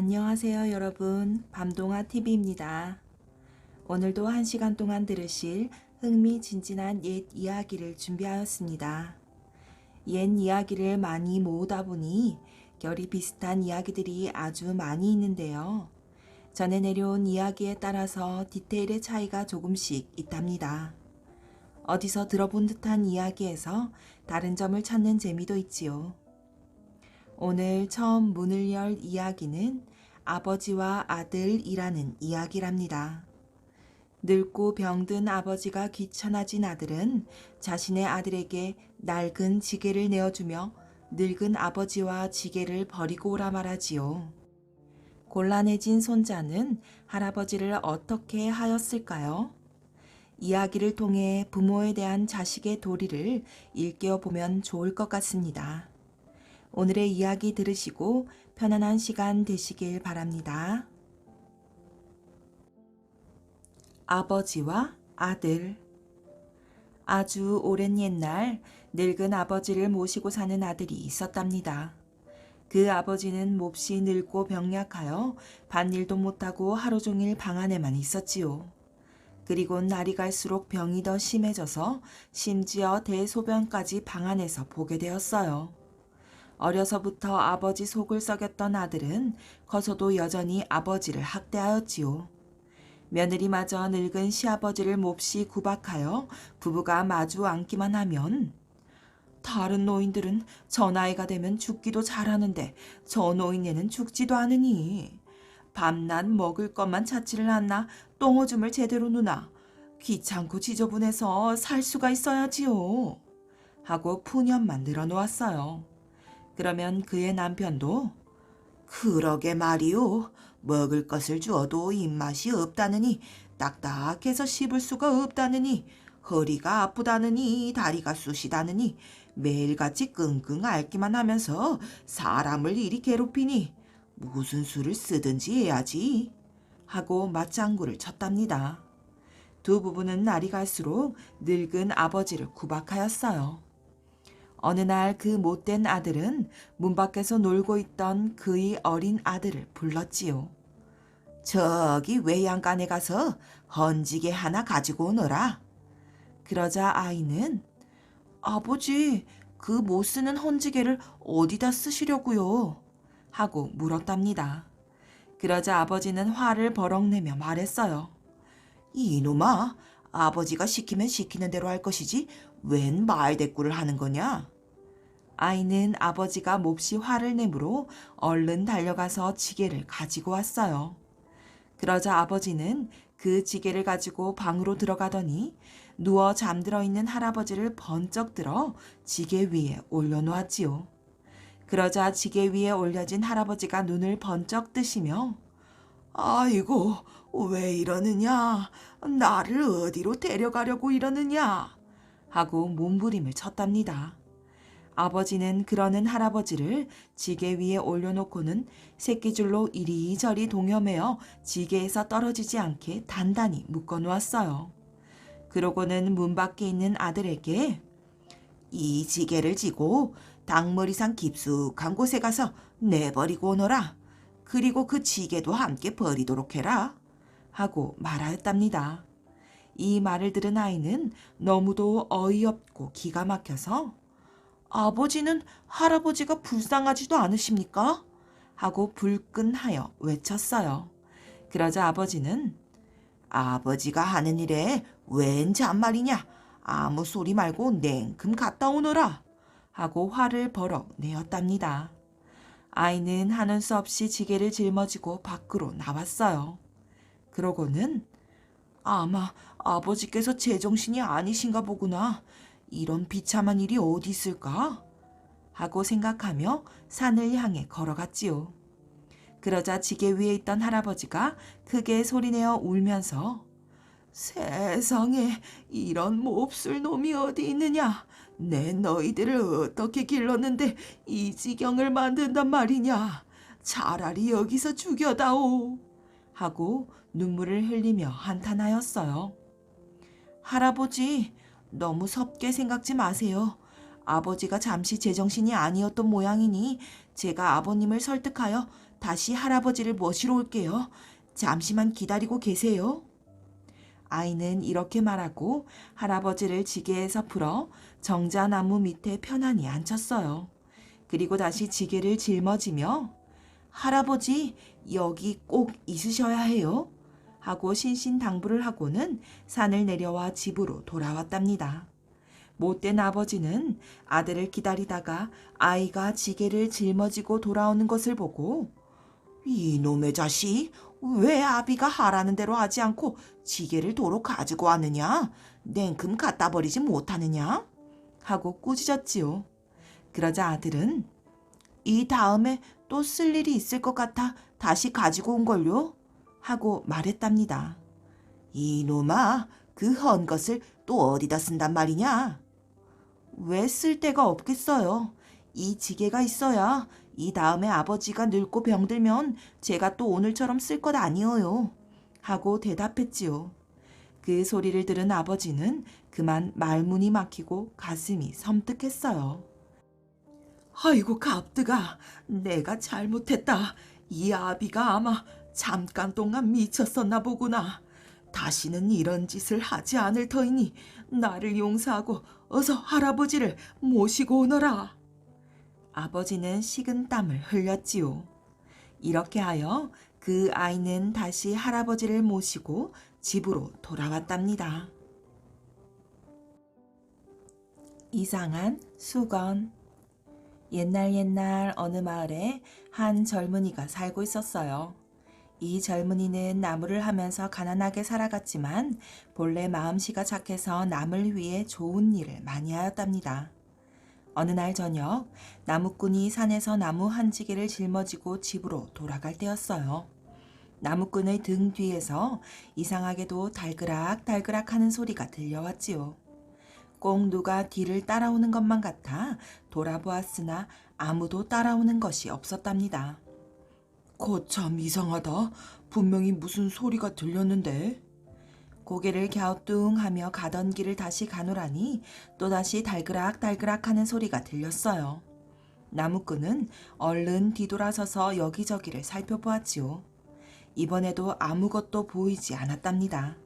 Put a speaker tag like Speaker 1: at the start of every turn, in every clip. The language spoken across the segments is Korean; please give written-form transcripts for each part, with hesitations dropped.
Speaker 1: 안녕하세요, 여러분. 밤동아TV입니다. 오늘도 1시간 동안 들으실 흥미진진한 옛 이야기를 준비하였습니다. 옛 이야기를 많이 모으다 보니 결이 비슷한 이야기들이 아주 많이 있는데요. 전해 내려온 이야기에 따라서 디테일의 차이가 조금씩 있답니다. 어디서 들어본 듯한 이야기에서 다른 점을 찾는 재미도 있지요. 오늘 처음 문을 열 이야기는 아버지와 아들이라는 이야기랍니다. 늙고 병든 아버지가 귀찮아진 아들은 자신의 아들에게 낡은 지게를 내어주며 늙은 아버지와 지게를 버리고 오라 말하지요. 곤란해진 손자는 할아버지를 어떻게 하였을까요? 이야기를 통해 부모에 대한 자식의 도리를 일깨워 보면 좋을 것 같습니다. 오늘의 이야기 들으시고 편안한 시간 되시길 바랍니다. 아버지와 아들. 아주 오랜 옛날 늙은 아버지를 모시고 사는 아들이 있었답니다. 그 아버지는 몹시 늙고 병약하여 밭일도 못하고 하루 종일 방 안에만 있었지요. 그리고 날이 갈수록 병이 더 심해져서 심지어 대소변까지 방 안에서 보게 되었어요. 어려서부터 아버지 속을 썩였던 아들은 커서도 여전히 아버지를 학대하였지요. 며느리마저 늙은 시아버지를 몹시 구박하여 부부가 마주 앉기만 하면 다른 노인들은 저 나이가 되면 죽기도 잘하는데 저 노인네는 죽지도 않으니 밤낮 먹을 것만 찾지를 않나 똥오줌을 제대로 누나 귀찮고 지저분해서 살 수가 있어야지요 하고 푸념만 늘어놓았어요. 그러면 그의 남편도 그러게 말이오. 먹을 것을 주어도 입맛이 없다느니 딱딱해서 씹을 수가 없다느니 허리가 아프다느니 다리가 쑤시다느니 매일같이 끙끙 앓기만 하면서 사람을 이리 괴롭히니 무슨 수를 쓰든지 해야지 하고 맞장구를 쳤답니다. 두 부부는 날이 갈수록 늙은 아버지를 구박하였어요. 어느 날 그 못된 아들은 문 밖에서 놀고 있던 그의 어린 아들을 불렀지요. 저기 외양간에 가서 헌지게 하나 가지고 오너라. 그러자 아이는 아버지, 그 못 쓰는 헌지게를 어디다 쓰시려고요? 하고 물었답니다. 그러자 아버지는 화를 버럭 내며 말했어요. 이놈아, 아버지가 시키면 시키는 대로 할 것이지 웬 말대꾸를 하는 거냐? 아이는 아버지가 몹시 화를 내므로 얼른 달려가서 지게를 가지고 왔어요. 그러자 아버지는 그 지게를 가지고 방으로 들어가더니 누워 잠들어 있는 할아버지를 번쩍 들어 지게 위에 올려놓았지요. 그러자 지게 위에 올려진 할아버지가 눈을 번쩍 뜨시며 아이고, 왜 이러느냐? 나를 어디로 데려가려고 이러느냐? 하고 몸부림을 쳤답니다. 아버지는 그러는 할아버지를 지게 위에 올려놓고는 새끼줄로 이리저리 동여매어 지게에서 떨어지지 않게 단단히 묶어놓았어요. 그러고는 문 밖에 있는 아들에게 이 지게를 지고 닭머리산 깊숙한 곳에 가서 내버리고 오너라. 그리고 그 지게도 함께 버리도록 해라. 하고 말하였답니다. 이 말을 들은 아이는 너무도 어이없고 기가 막혀서 아버지는 할아버지가 불쌍하지도 않으십니까? 하고 불끈하여 외쳤어요. 그러자 아버지는 아버지가 하는 일에 웬 잔말이냐? 아무 소리 말고 냉큼 갔다 오너라. 하고 화를 버럭 내었답니다. 아이는 하는 수 없이 지게를 짊어지고 밖으로 나왔어요. 그러고는 아마 아버지께서 제정신이 아니신가 보구나. 이런 비참한 일이 어디 있을까? 하고 생각하며 산을 향해 걸어갔지요. 그러자 지게 위에 있던 할아버지가 크게 소리내어 울면서 세상에 이런 몹쓸 놈이 어디 있느냐? 내 너희들을 어떻게 길렀는데 이 지경을 만든단 말이냐? 차라리 여기서 죽여다오. 하고 눈물을 흘리며 한탄하였어요. 할아버지, 너무 섭게 생각지 마세요. 아버지가 잠시 제정신이 아니었던 모양이니 제가 아버님을 설득하여 다시 할아버지를 모시러 올게요. 잠시만 기다리고 계세요. 아이는 이렇게 말하고 할아버지를 지게에서 풀어 정자나무 밑에 편안히 앉혔어요. 그리고 다시 지게를 짊어지며 할아버지, 여기 꼭 있으셔야 해요. 하고 신신당부를 하고는 산을 내려와 집으로 돌아왔답니다. 못된 아버지는 아들을 기다리다가 아이가 지게를 짊어지고 돌아오는 것을 보고 이놈의 자식, 왜 아비가 하라는 대로 하지 않고 지게를 도로 가지고 왔느냐? 냉큼 갖다 버리지 못하느냐? 하고 꾸짖었지요. 그러자 아들은 이 다음에 또 쓸 일이 있을 것 같아 다시 가지고 온 걸요? 하고 말했답니다. 이놈아, 그 헌 것을 또 어디다 쓴단 말이냐? 왜 쓸 데가 없겠어요. 이 지게가 있어야 이 다음에 아버지가 늙고 병들면 제가 또 오늘처럼 쓸 것 아니어요. 하고 대답했지요. 그 소리를 들은 아버지는 그만 말문이 막히고 가슴이 섬뜩했어요. 아이고 갑드가 내가 잘못했다. 이 아비가 아마 잠깐 동안 미쳤었나 보구나. 다시는 이런 짓을 하지 않을 터이니 나를 용서하고 어서 할아버지를 모시고 오너라. 아버지는 식은 땀을 흘렸지요. 이렇게 하여 그 아이는 다시 할아버지를 모시고 집으로 돌아왔답니다. 이상한 수건. 옛날 어느 마을에 한 젊은이가 살고 있었어요. 이 젊은이는 나무를 하면서 가난하게 살아갔지만 본래 마음씨가 착해서 남을 위해 좋은 일을 많이 하였답니다. 어느 날 저녁 나무꾼이 산에서 나무 한 지개를 짊어지고 집으로 돌아갈 때였어요. 나무꾼의 등 뒤에서 이상하게도 달그락달그락 하는 소리가 들려왔지요. 꼭 누가 뒤를 따라오는 것만 같아 돌아보았으나 아무도 따라오는 것이 없었답니다. 거참 이상하다. 분명히 무슨 소리가 들렸는데. 고개를 갸우뚱하며 가던 길을 다시 가노라니 또다시 달그락달그락 하는 소리가 들렸어요. 나무꾼은 얼른 뒤돌아서서 여기저기를 살펴보았지요. 이번에도 아무것도 보이지 않았답니다.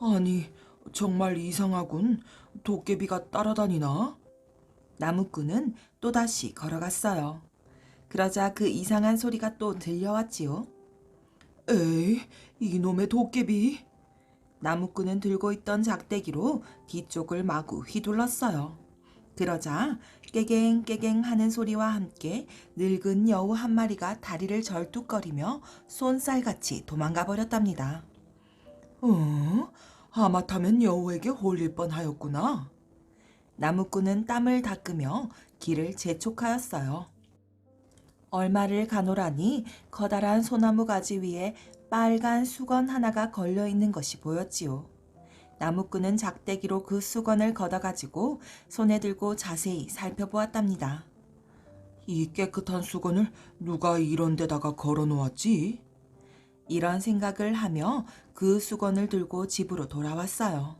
Speaker 1: 아니, 정말 이상하군. 도깨비가 따라다니나? 나무꾼은 또다시 걸어갔어요. 그러자 그 이상한 소리가 또 들려왔지요. 에이, 이놈의 도깨비. 나무꾼은 들고 있던 작대기로 뒤쪽을 마구 휘둘렀어요. 그러자 깨갱깨갱 하는 소리와 함께 늙은 여우 한 마리가 다리를 절뚝거리며 쏜살같이 도망가 버렸답니다. 하마터면 여우에게 홀릴 뻔하였구나. 나무꾼은 땀을 닦으며 길을 재촉하였어요. 얼마를 가노라니 커다란 소나무 가지 위에 빨간 수건 하나가 걸려 있는 것이 보였지요. 나무꾼은 작대기로 그 수건을 걷어가지고 손에 들고 자세히 살펴보았답니다. 이 깨끗한 수건을 누가 이런 데다가 걸어 놓았지? 이런 생각을 하며 그 수건을 들고 집으로 돌아왔어요.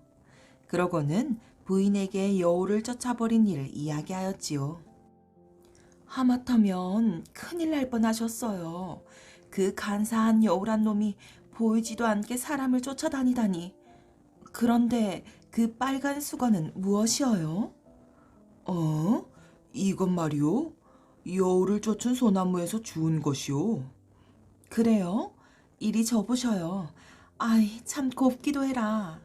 Speaker 1: 그러고는 부인에게 여우를 쫓아버린 일을 이야기하였지요. 하마터면 큰일 날 뻔하셨어요. 그 간사한 여우란 놈이 보이지도 않게 사람을 쫓아다니다니. 그런데 그 빨간 수건은 무엇이어요? 이건 말이오. 여우를 쫓은 소나무에서 주운 것이오. 그래요? 이리 접으셔요. 아이, 참 곱기도 해라.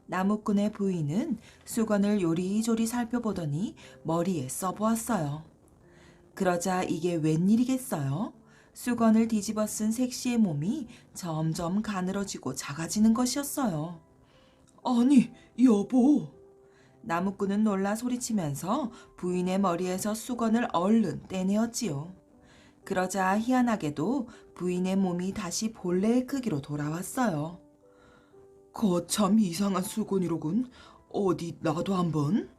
Speaker 1: 나무꾼의 부인은 수건을 요리조리 살펴보더니 머리에 써보았어요. 그러자 이게 웬일이겠어요? 수건을 뒤집어 쓴 색시의 몸이 점점 가늘어지고 작아지는 것이었어요. 아니, 여보. 나무꾼은 놀라 소리치면서 부인의 머리에서 수건을 얼른 떼내었지요. 그러자 희한하게도 부인의 몸이 다시 본래의 크기로 돌아왔어요. 거참 이상한 수건이로군. 어디 나도 한번.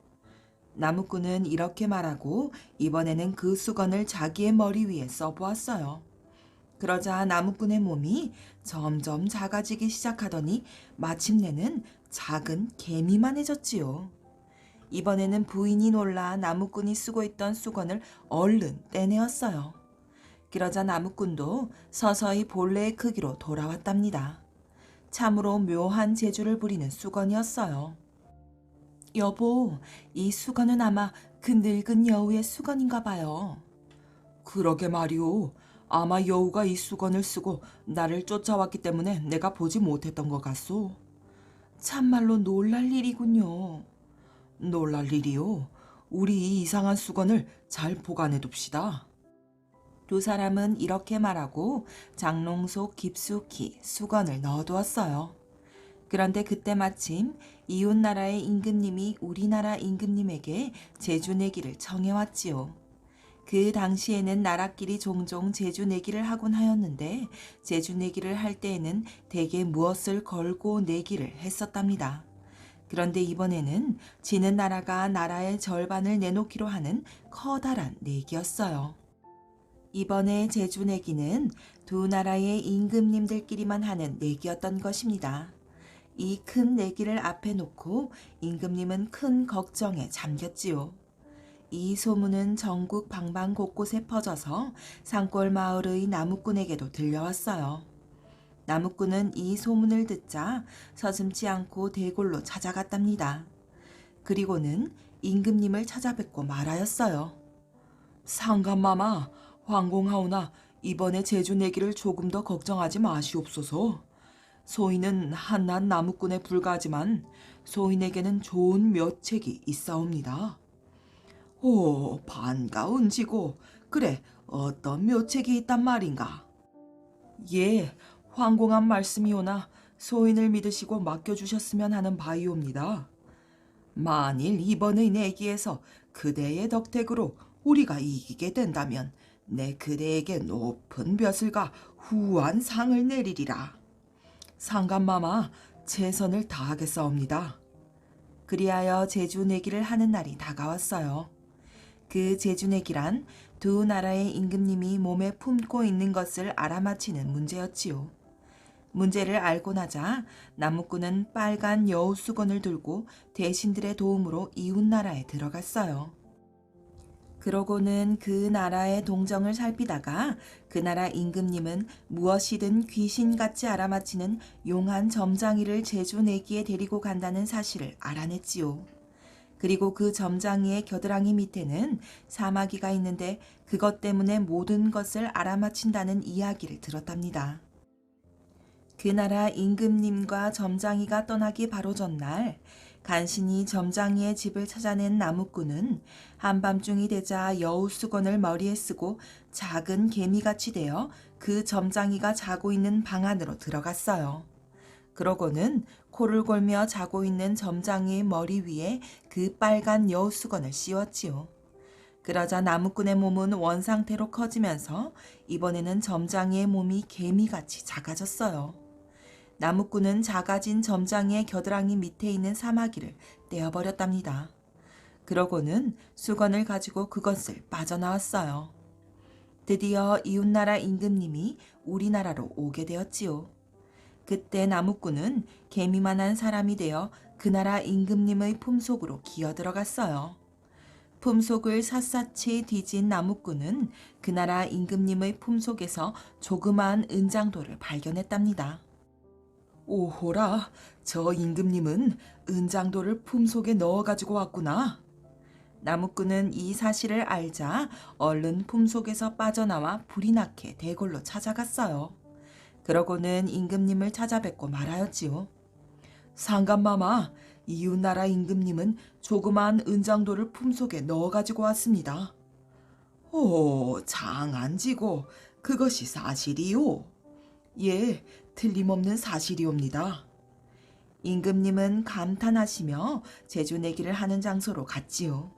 Speaker 1: 나무꾼은 이렇게 말하고 이번에는 그 수건을 자기의 머리 위에 써보았어요. 그러자 나무꾼의 몸이 점점 작아지기 시작하더니 마침내는 작은 개미만 해졌지요. 이번에는 부인이 놀라 나무꾼이 쓰고 있던 수건을 얼른 떼내었어요. 그러자 나무꾼도 서서히 본래의 크기로 돌아왔답니다. 참으로 묘한 재주를 부리는 수건이었어요. 여보, 이 수건은 아마 그 늙은 여우의 수건인가 봐요. 그러게 말이오. 아마 여우가 이 수건을 쓰고 나를 쫓아왔기 때문에 내가 보지 못했던 것 같소. 참말로 놀랄 일이군요. 놀랄 일이요. 우리 이 이상한 수건을 잘 보관해 둡시다. 두 사람은 이렇게 말하고 장롱 속 깊숙이 수건을 넣어두었어요. 그런데 그때 마침 이웃나라의 임금님이 우리나라 임금님에게 제주 내기를 청해왔지요. 그 당시에는 나라끼리 종종 제주 내기를 하곤 하였는데 제주 내기를 할 때에는 대개 무엇을 걸고 내기를 했었답니다. 그런데 이번에는 지는 나라가 나라의 절반을 내놓기로 하는 커다란 내기였어요. 이번에 제주 내기는 두 나라의 임금님들끼리만 하는 내기였던 것입니다. 이 큰 내기를 앞에 놓고 임금님은 큰 걱정에 잠겼지요. 이 소문은 전국 방방 곳곳에 퍼져서 산골 마을의 나무꾼에게도 들려왔어요. 나무꾼은 이 소문을 듣자 서슴지 않고 대궐로 찾아갔답니다. 그리고는 임금님을 찾아뵙고 말하였어요. 상감마마, 황공하오나 이번에 제주 내기를 조금 더 걱정하지 마시옵소서. 소인은 한낱 나무꾼에 불과하지만 소인에게는 좋은 묘책이 있사옵니다. 오, 반가운지고. 그래, 어떤 묘책이 있단 말인가? 예, 황공한 말씀이오나 소인을 믿으시고 맡겨주셨으면 하는 바이옵니다. 만일 이번의 내기에서 그대의 덕택으로 우리가 이기게 된다면 내 그대에게 높은 벼슬과 후한 상을 내리리라. 상감마마, 최선을 다하겠사옵니다. 그리하여 제주 내기를 하는 날이 다가왔어요. 그 제주 내기란 두 나라의 임금님이 몸에 품고 있는 것을 알아맞히는 문제였지요. 문제를 알고 나자 나무꾼은 빨간 여우 수건을 들고 대신들의 도움으로 이웃나라에 들어갔어요. 그러고는 그 나라의 동정을 살피다가 그 나라 임금님은 무엇이든 귀신같이 알아맞히는 용한 점장이를 제주 내기에 데리고 간다는 사실을 알아냈지요. 그리고 그 점장이의 겨드랑이 밑에는 사마귀가 있는데 그것 때문에 모든 것을 알아맞힌다는 이야기를 들었답니다. 그 나라 임금님과 점장이가 떠나기 바로 전날 간신히 점장이의 집을 찾아낸 나무꾼은 한밤중이 되자 여우 수건을 머리에 쓰고 작은 개미같이 되어 그 점장이가 자고 있는 방 안으로 들어갔어요. 그러고는 코를 골며 자고 있는 점장이의 머리 위에 그 빨간 여우 수건을 씌웠지요. 그러자 나무꾼의 몸은 원상태로 커지면서 이번에는 점장이의 몸이 개미같이 작아졌어요. 나무꾼은 작아진 점장이의 겨드랑이 밑에 있는 사마귀를 떼어버렸답니다. 그러고는 수건을 가지고 그것을 빠져나왔어요. 드디어 이웃나라 임금님이 우리나라로 오게 되었지요. 그때 나무꾼은 개미만한 사람이 되어 그 나라 임금님의 품속으로 기어들어갔어요. 품속을 샅샅이 뒤진 나무꾼은 그 나라 임금님의 품속에서 조그마한 은장도를 발견했답니다. 오호라, 저 임금님은 은장도를 품속에 넣어가지고 왔구나. 나무꾼은 이 사실을 알자 얼른 품속에서 빠져나와 불이 나게 대궐로 찾아갔어요. 그러고는 임금님을 찾아뵙고 말하였지요. 상감마마, 이웃나라 임금님은 조그마한 은장도를 품속에 넣어가지고 왔습니다. 오, 장안지고 그것이 사실이요? 예, 틀림없는 사실이옵니다. 임금님은 감탄하시며 제주 내기를 하는 장소로 갔지요.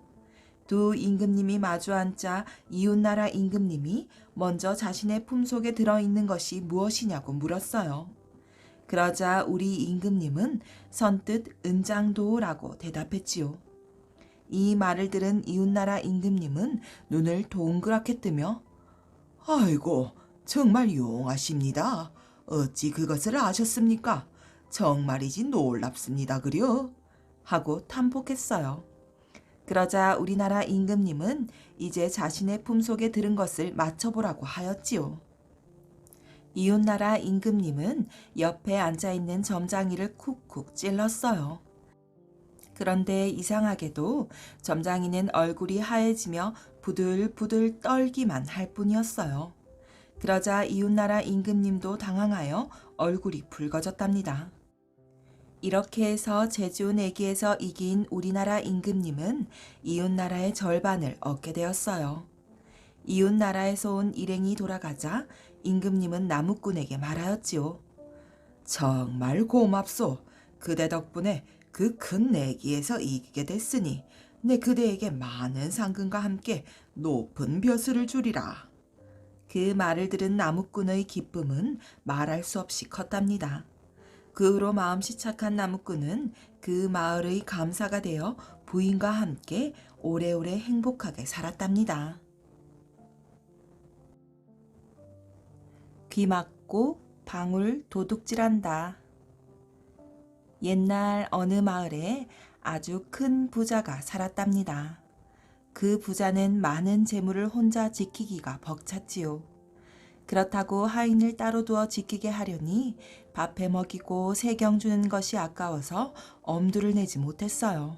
Speaker 1: 두 임금님이 마주 앉자 이웃나라 임금님이 먼저 자신의 품속에 들어있는 것이 무엇이냐고 물었어요. 그러자 우리 임금님은 선뜻 은장도라고 대답했지요. 이 말을 들은 이웃나라 임금님은 눈을 동그랗게 뜨며 아이고, 정말 용하십니다. 어찌 그것을 아셨습니까? 정말이지 놀랍습니다, 그려? 하고 탐복했어요. 그러자 우리나라 임금님은 이제 자신의 품속에 들은 것을 맞춰보라고 하였지요. 이웃나라 임금님은 옆에 앉아있는 점장이를 쿡쿡 찔렀어요. 그런데 이상하게도 점장이는 얼굴이 하얘지며 부들부들 떨기만 할 뿐이었어요. 그러자 이웃나라 임금님도 당황하여 얼굴이 붉어졌답니다. 이렇게 해서 제주 내기에서 이긴 우리나라 임금님은 이웃나라의 절반을 얻게 되었어요. 이웃나라에서 온 일행이 돌아가자 임금님은 나무꾼에게 말하였지요. 정말 고맙소. 그대 덕분에 그 큰 내기에서 이기게 됐으니 내 그대에게 많은 상금과 함께 높은 벼슬을 주리라. 그 말을 들은 나무꾼의 기쁨은 말할 수 없이 컸답니다. 그 후로 마음씨 착한 나무꾼은 그 마을의 감사가 되어 부인과 함께 오래오래 행복하게 살았답니다. 귀 막고 방울 도둑질한다. 옛날 어느 마을에 아주 큰 부자가 살았답니다. 그 부자는 많은 재물을 혼자 지키기가 벅찼지요. 그렇다고 하인을 따로 두어 지키게 하려니 밥해 먹이고 세경 주는 것이 아까워서 엄두를 내지 못했어요.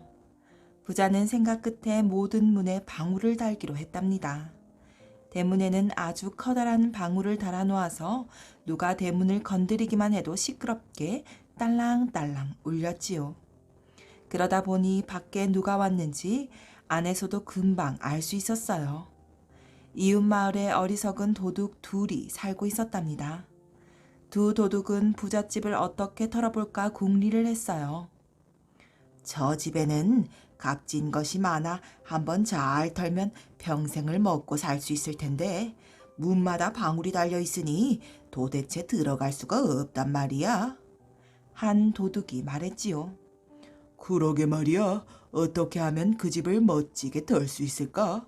Speaker 1: 부자는 생각 끝에 모든 문에 방울을 달기로 했답니다. 대문에는 아주 커다란 방울을 달아놓아서 누가 대문을 건드리기만 해도 시끄럽게 딸랑딸랑 울렸지요. 그러다 보니 밖에 누가 왔는지 안에서도 금방 알 수 있었어요. 이웃 마을에 어리석은 도둑 둘이 살고 있었답니다. 두 도둑은 부잣집을 어떻게 털어볼까 궁리를 했어요. 저 집에는 값진 것이 많아 한번 잘 털면 평생을 먹고 살 수 있을 텐데 문마다 방울이 달려 있으니 도대체 들어갈 수가 없단 말이야. 한 도둑이 말했지요. 그러게 말이야. 어떻게 하면 그 집을 멋지게 털 수 있을까?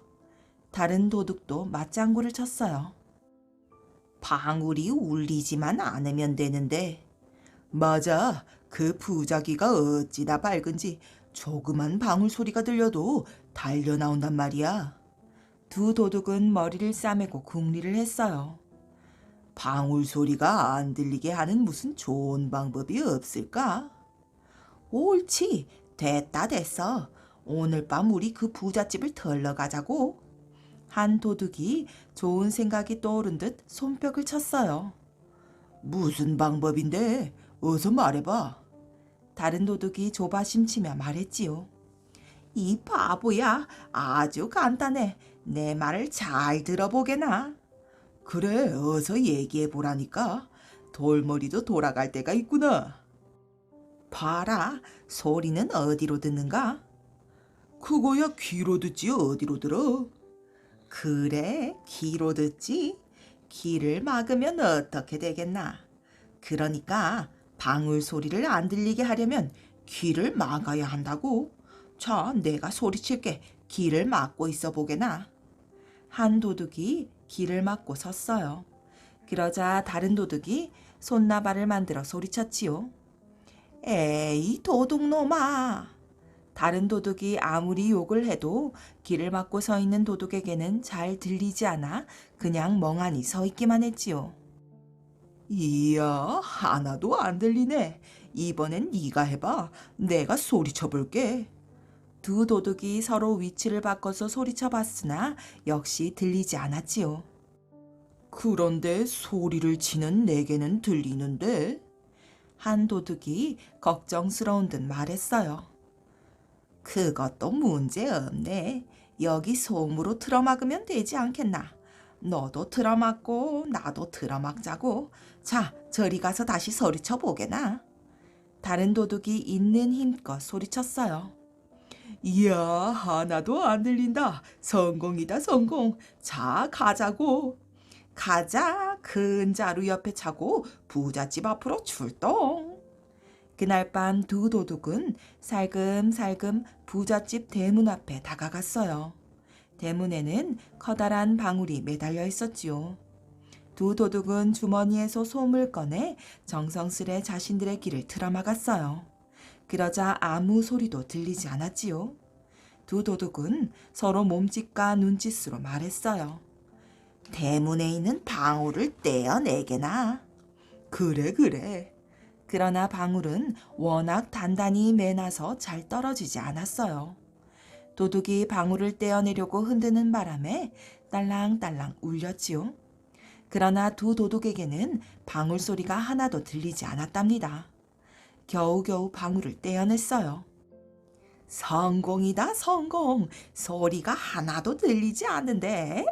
Speaker 1: 다른 도둑도 맞장구를 쳤어요. 방울이 울리지만 않으면 되는데. 맞아. 그 부자기가 어찌나 밝은지 조그만 방울 소리가 들려도 달려 나온단 말이야. 두 도둑은 머리를 싸매고 궁리를 했어요. 방울 소리가 안 들리게 하는 무슨 좋은 방법이 없을까? 옳지. 됐다 됐어. 오늘 밤 우리 그 부잣집을 털러 가자고. 한 도둑이 좋은 생각이 떠오른 듯 손뼉을 쳤어요. 무슨 방법인데? 어서 말해봐. 다른 도둑이 조바심 치며 말했지요. 이 바보야. 아주 간단해. 내 말을 잘 들어보게나. 그래, 어서 얘기해 보라니까. 돌머리도 돌아갈 때가 있구나. 봐라, 소리는 어디로 듣는가? 그거야 귀로 듣지 어디로 들어? 그래, 귀로 듣지? 귀를 막으면 어떻게 되겠나? 그러니까 방울 소리를 안 들리게 하려면 귀를 막아야 한다고. 자, 내가 소리칠게. 귀를 막고 있어 보게나. 한 도둑이 귀를 막고 섰어요. 그러자 다른 도둑이 손나발을 만들어 소리쳤지요. 에이, 도둑놈아. 다른 도둑이 아무리 욕을 해도 귀를 막고 서 있는 도둑에게는 잘 들리지 않아 그냥 멍하니 서 있기만 했지요. 이야, 하나도 안 들리네. 이번엔 네가 해봐. 내가 소리쳐 볼게. 두 도둑이 서로 위치를 바꿔서 소리쳐 봤으나 역시 들리지 않았지요. 그런데 소리를 치는 내게는 들리는데? 한 도둑이 걱정스러운 듯 말했어요. 그것도 문제 없네. 여기 솜으로 틀어막으면 되지 않겠나? 너도 틀어막고 나도 틀어막자고. 자, 저리 가서 다시 소리쳐 보게나. 다른 도둑이 있는 힘껏 소리쳤어요. 이야, 하나도 안 들린다. 성공이다, 성공. 자, 가자고. 가자. 큰 자루 옆에 차고 부잣집 앞으로 출동. 그날 밤 두 도둑은 살금살금 부잣집 대문 앞에 다가갔어요. 대문에는 커다란 방울이 매달려 있었지요. 두 도둑은 주머니에서 솜을 꺼내 정성스레 자신들의 길을 틀어막았어요. 그러자 아무 소리도 들리지 않았지요. 두 도둑은 서로 몸짓과 눈짓으로 말했어요. 대문에 있는 방울을 떼어내게나. 그래, 그래. 그러나 방울은 워낙 단단히 매놔서 잘 떨어지지 않았어요. 도둑이 방울을 떼어내려고 흔드는 바람에 딸랑딸랑 울렸지요. 그러나 두 도둑에게는 방울 소리가 하나도 들리지 않았답니다. 겨우겨우 방울을 떼어냈어요. 성공이다, 성공. 소리가 하나도 들리지 않는데.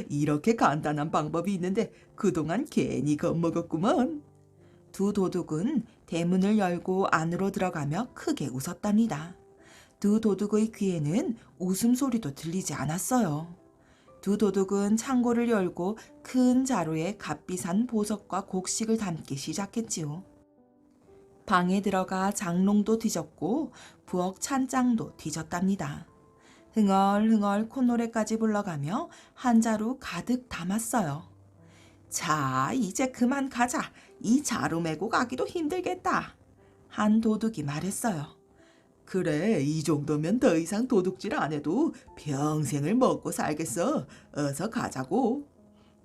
Speaker 1: 이렇게 간단한 방법이 있는데 그동안 괜히 겁먹었구먼. 두 도둑은 대문을 열고 안으로 들어가며 크게 웃었답니다. 두 도둑의 귀에는 웃음소리도 들리지 않았어요. 두 도둑은 창고를 열고 큰 자루에 값비싼 보석과 곡식을 담기 시작했지요. 방에 들어가 장롱도 뒤졌고 부엌 찬장도 뒤졌답니다. 흥얼흥얼 콧노래까지 불러가며 한 자루 가득 담았어요. 자, 이제 그만 가자. 이 자루 메고 가기도 힘들겠다. 한 도둑이 말했어요. 그래, 이 정도면 더 이상 도둑질 안 해도 평생을 먹고 살겠어. 어서 가자고.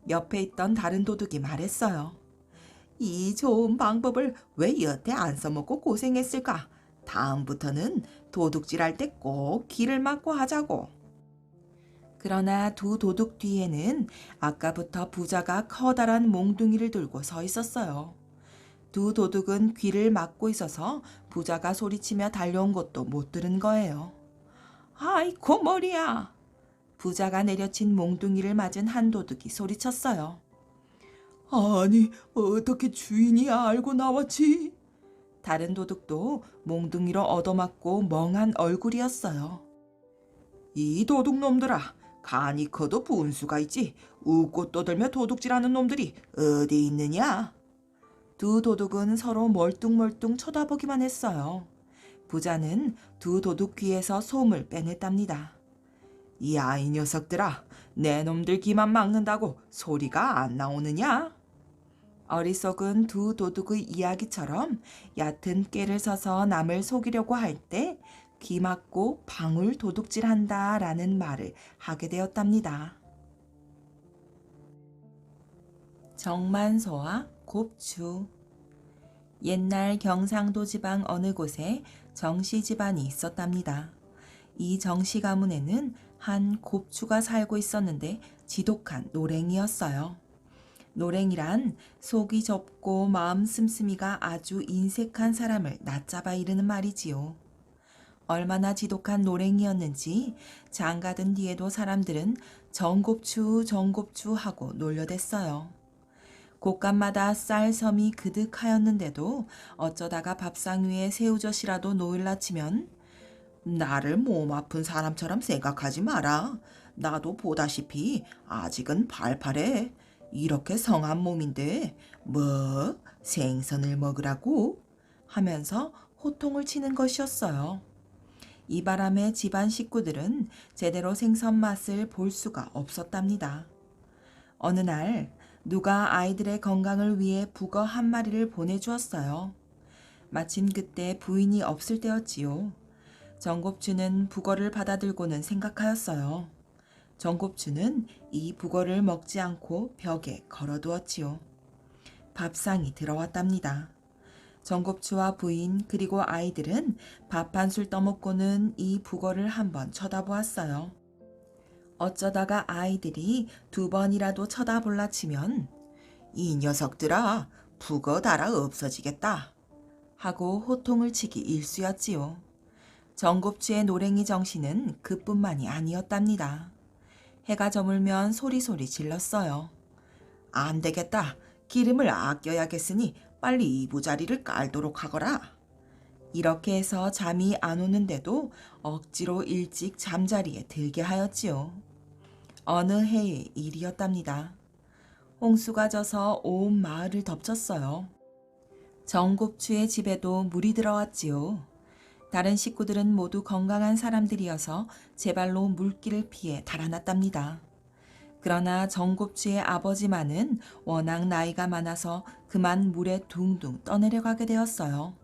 Speaker 1: 옆에 있던 다른 도둑이 말했어요. 이 좋은 방법을 왜 여태 안 써먹고 고생했을까? 다음부터는 도둑질할 때 꼭 길을 막고 하자고. 그러나 두 도둑 뒤에는 아까부터 부자가 커다란 몽둥이를 들고 서 있었어요. 두 도둑은 귀를 막고 있어서 부자가 소리치며 달려온 것도 못 들은 거예요. 아이고 머리야! 부자가 내려친 몽둥이를 맞은 한 도둑이 소리쳤어요. 아니, 어떻게 주인이 알고 나왔지? 다른 도둑도 몽둥이로 얻어맞고 멍한 얼굴이었어요. 이 도둑놈들아, 간이 커도 분수가 있지. 웃고 떠들며 도둑질하는 놈들이 어디 있느냐? 두 도둑은 서로 멀뚱멀뚱 쳐다보기만 했어요. 부자는 두 도둑 귀에서 솜을 빼냈답니다. 야, 이 녀석들아, 내 놈들 귀만 막는다고 소리가 안 나오느냐? 어리석은 두 도둑의 이야기처럼 얕은 꾀를 서서 남을 속이려고 할 때 귀 막고 방울 도둑질한다 라는 말을 하게 되었답니다. 정만소와 곱추. 옛날 경상도 지방 어느 곳에 정씨 집안이 있었답니다. 이 정씨 가문에는 한 곱추가 살고 있었는데 지독한 노랭이였어요. 노랭이란 속이 좁고 마음 씀씀이가 아주 인색한 사람을 낮잡아 이르는 말이지요. 얼마나 지독한 노랭이였는지 장가든 뒤에도 사람들은 정곱추 정곱추 하고 놀려댔어요. 곳간마다 쌀섬이 그득하였는데도 어쩌다가 밥상 위에 새우젓이라도 놓일라 치면 나를 몸 아픈 사람처럼 생각하지 마라. 나도 보다시피 아직은 팔팔해. 이렇게 성한 몸인데 뭐 생선을 먹으라고? 하면서 호통을 치는 것이었어요. 이 바람에 집안 식구들은 제대로 생선 맛을 볼 수가 없었답니다. 어느 날 누가 아이들의 건강을 위해 북어 한 마리를 보내주었어요. 마침 그때 부인이 없을 때였지요. 정곱추는 북어를 받아들고는 생각하였어요. 정곱추는 이 북어를 먹지 않고 벽에 걸어두었지요. 밥상이 들어왔답니다. 정곱추와 부인 그리고 아이들은 밥 한 술 떠먹고는 이 북어를 한번 쳐다보았어요. 어쩌다가 아이들이 두 번이라도 쳐다볼라 치면 이 녀석들아 북어 달아 없어지겠다 하고 호통을 치기 일쑤였지요. 정곱추의 노랭이 정신은 그뿐만이 아니었답니다. 해가 저물면 소리소리 질렀어요. 안 되겠다. 기름을 아껴야겠으니 빨리 이부자리를 깔도록 하거라. 이렇게 해서 잠이 안 오는데도 억지로 일찍 잠자리에 들게 하였지요. 어느 해의 일이었답니다. 홍수가 져서 온 마을을 덮쳤어요. 정곱추의 집에도 물이 들어왔지요. 다른 식구들은 모두 건강한 사람들이어서 제발로 물길을 피해 달아났답니다. 그러나 정곱추의 아버지만은 워낙 나이가 많아서 그만 물에 둥둥 떠내려가게 되었어요.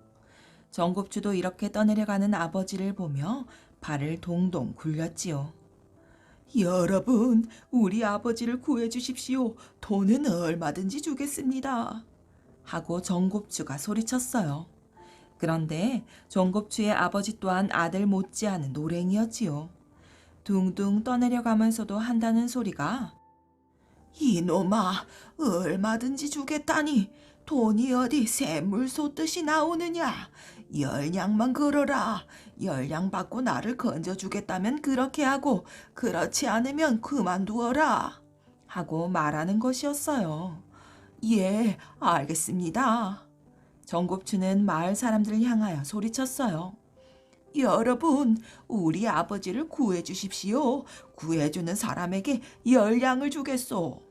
Speaker 1: 정곱추도 이렇게 떠내려가는 아버지를 보며 발을 동동 굴렸지요. 여러분, 우리 아버지를 구해주십시오. 돈은 얼마든지 주겠습니다. 하고 정곱추가 소리쳤어요. 그런데 정곱추의 아버지 또한 아들 못지않은 노랭이었지요. 둥둥 떠내려가면서도 한다는 소리가 이놈아, 얼마든지 주겠다니 돈이 어디 샘물 솟듯이 나오느냐. 10냥만 걸어라. 10냥 받고 나를 건져주겠다면 그렇게 하고 그렇지 않으면 그만두어라. 하고 말하는 것이었어요. 예, 알겠습니다. 정곱추는 마을 사람들을 향하여 소리쳤어요. 여러분, 우리 아버지를 구해주십시오. 구해주는 사람에게 10냥을 주겠소.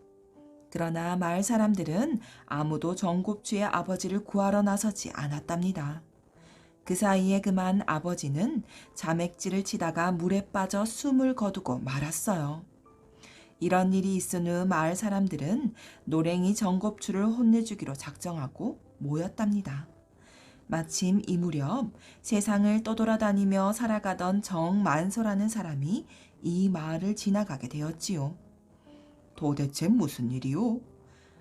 Speaker 1: 그러나 마을 사람들은 아무도 정곱추의 아버지를 구하러 나서지 않았답니다. 그 사이에 그만 아버지는 자맥질을 치다가 물에 빠져 숨을 거두고 말았어요. 이런 일이 있은 후 마을 사람들은 노랭이 정곱추를 혼내주기로 작정하고 모였답니다. 마침 이 무렵 세상을 떠돌아다니며 살아가던 정만서라는 사람이 이 마을을 지나가게 되었지요. 도대체 무슨 일이요?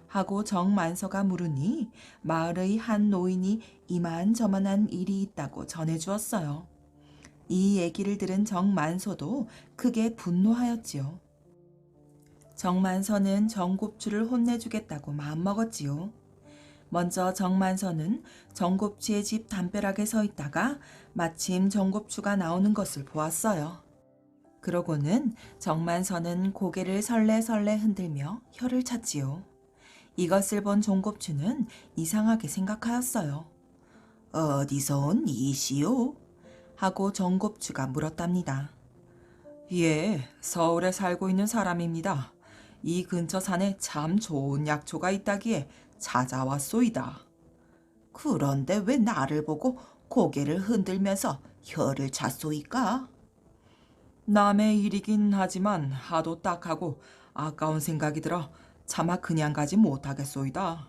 Speaker 1: 하고 정만서가 물으니 마을의 한 노인이 이만저만한 일이 있다고 전해주었어요. 이 얘기를 들은 정만서도 크게 분노하였지요. 정만서는 정곱추를 혼내주겠다고 마음먹었지요. 먼저 정만서는 정곱추의 집 담벼락에 서 있다가 마침 정곱추가 나오는 것을 보았어요. 그러고는 정만서는 고개를 설레설레 흔들며 혀를 찼지요. 이것을 본 정곱추는 이상하게 생각하였어요. 어디서 온 이시오? 하고 정곱추가 물었답니다. 예, 서울에 살고 있는 사람입니다. 이 근처 산에 참 좋은 약초가 있다기에 찾아왔소이다. 그런데 왜 나를 보고 고개를 흔들면서 혀를 찼소이까? 남의 일이긴 하지만 하도 딱하고 아까운 생각이 들어 차마 그냥 가지 못하겠소이다.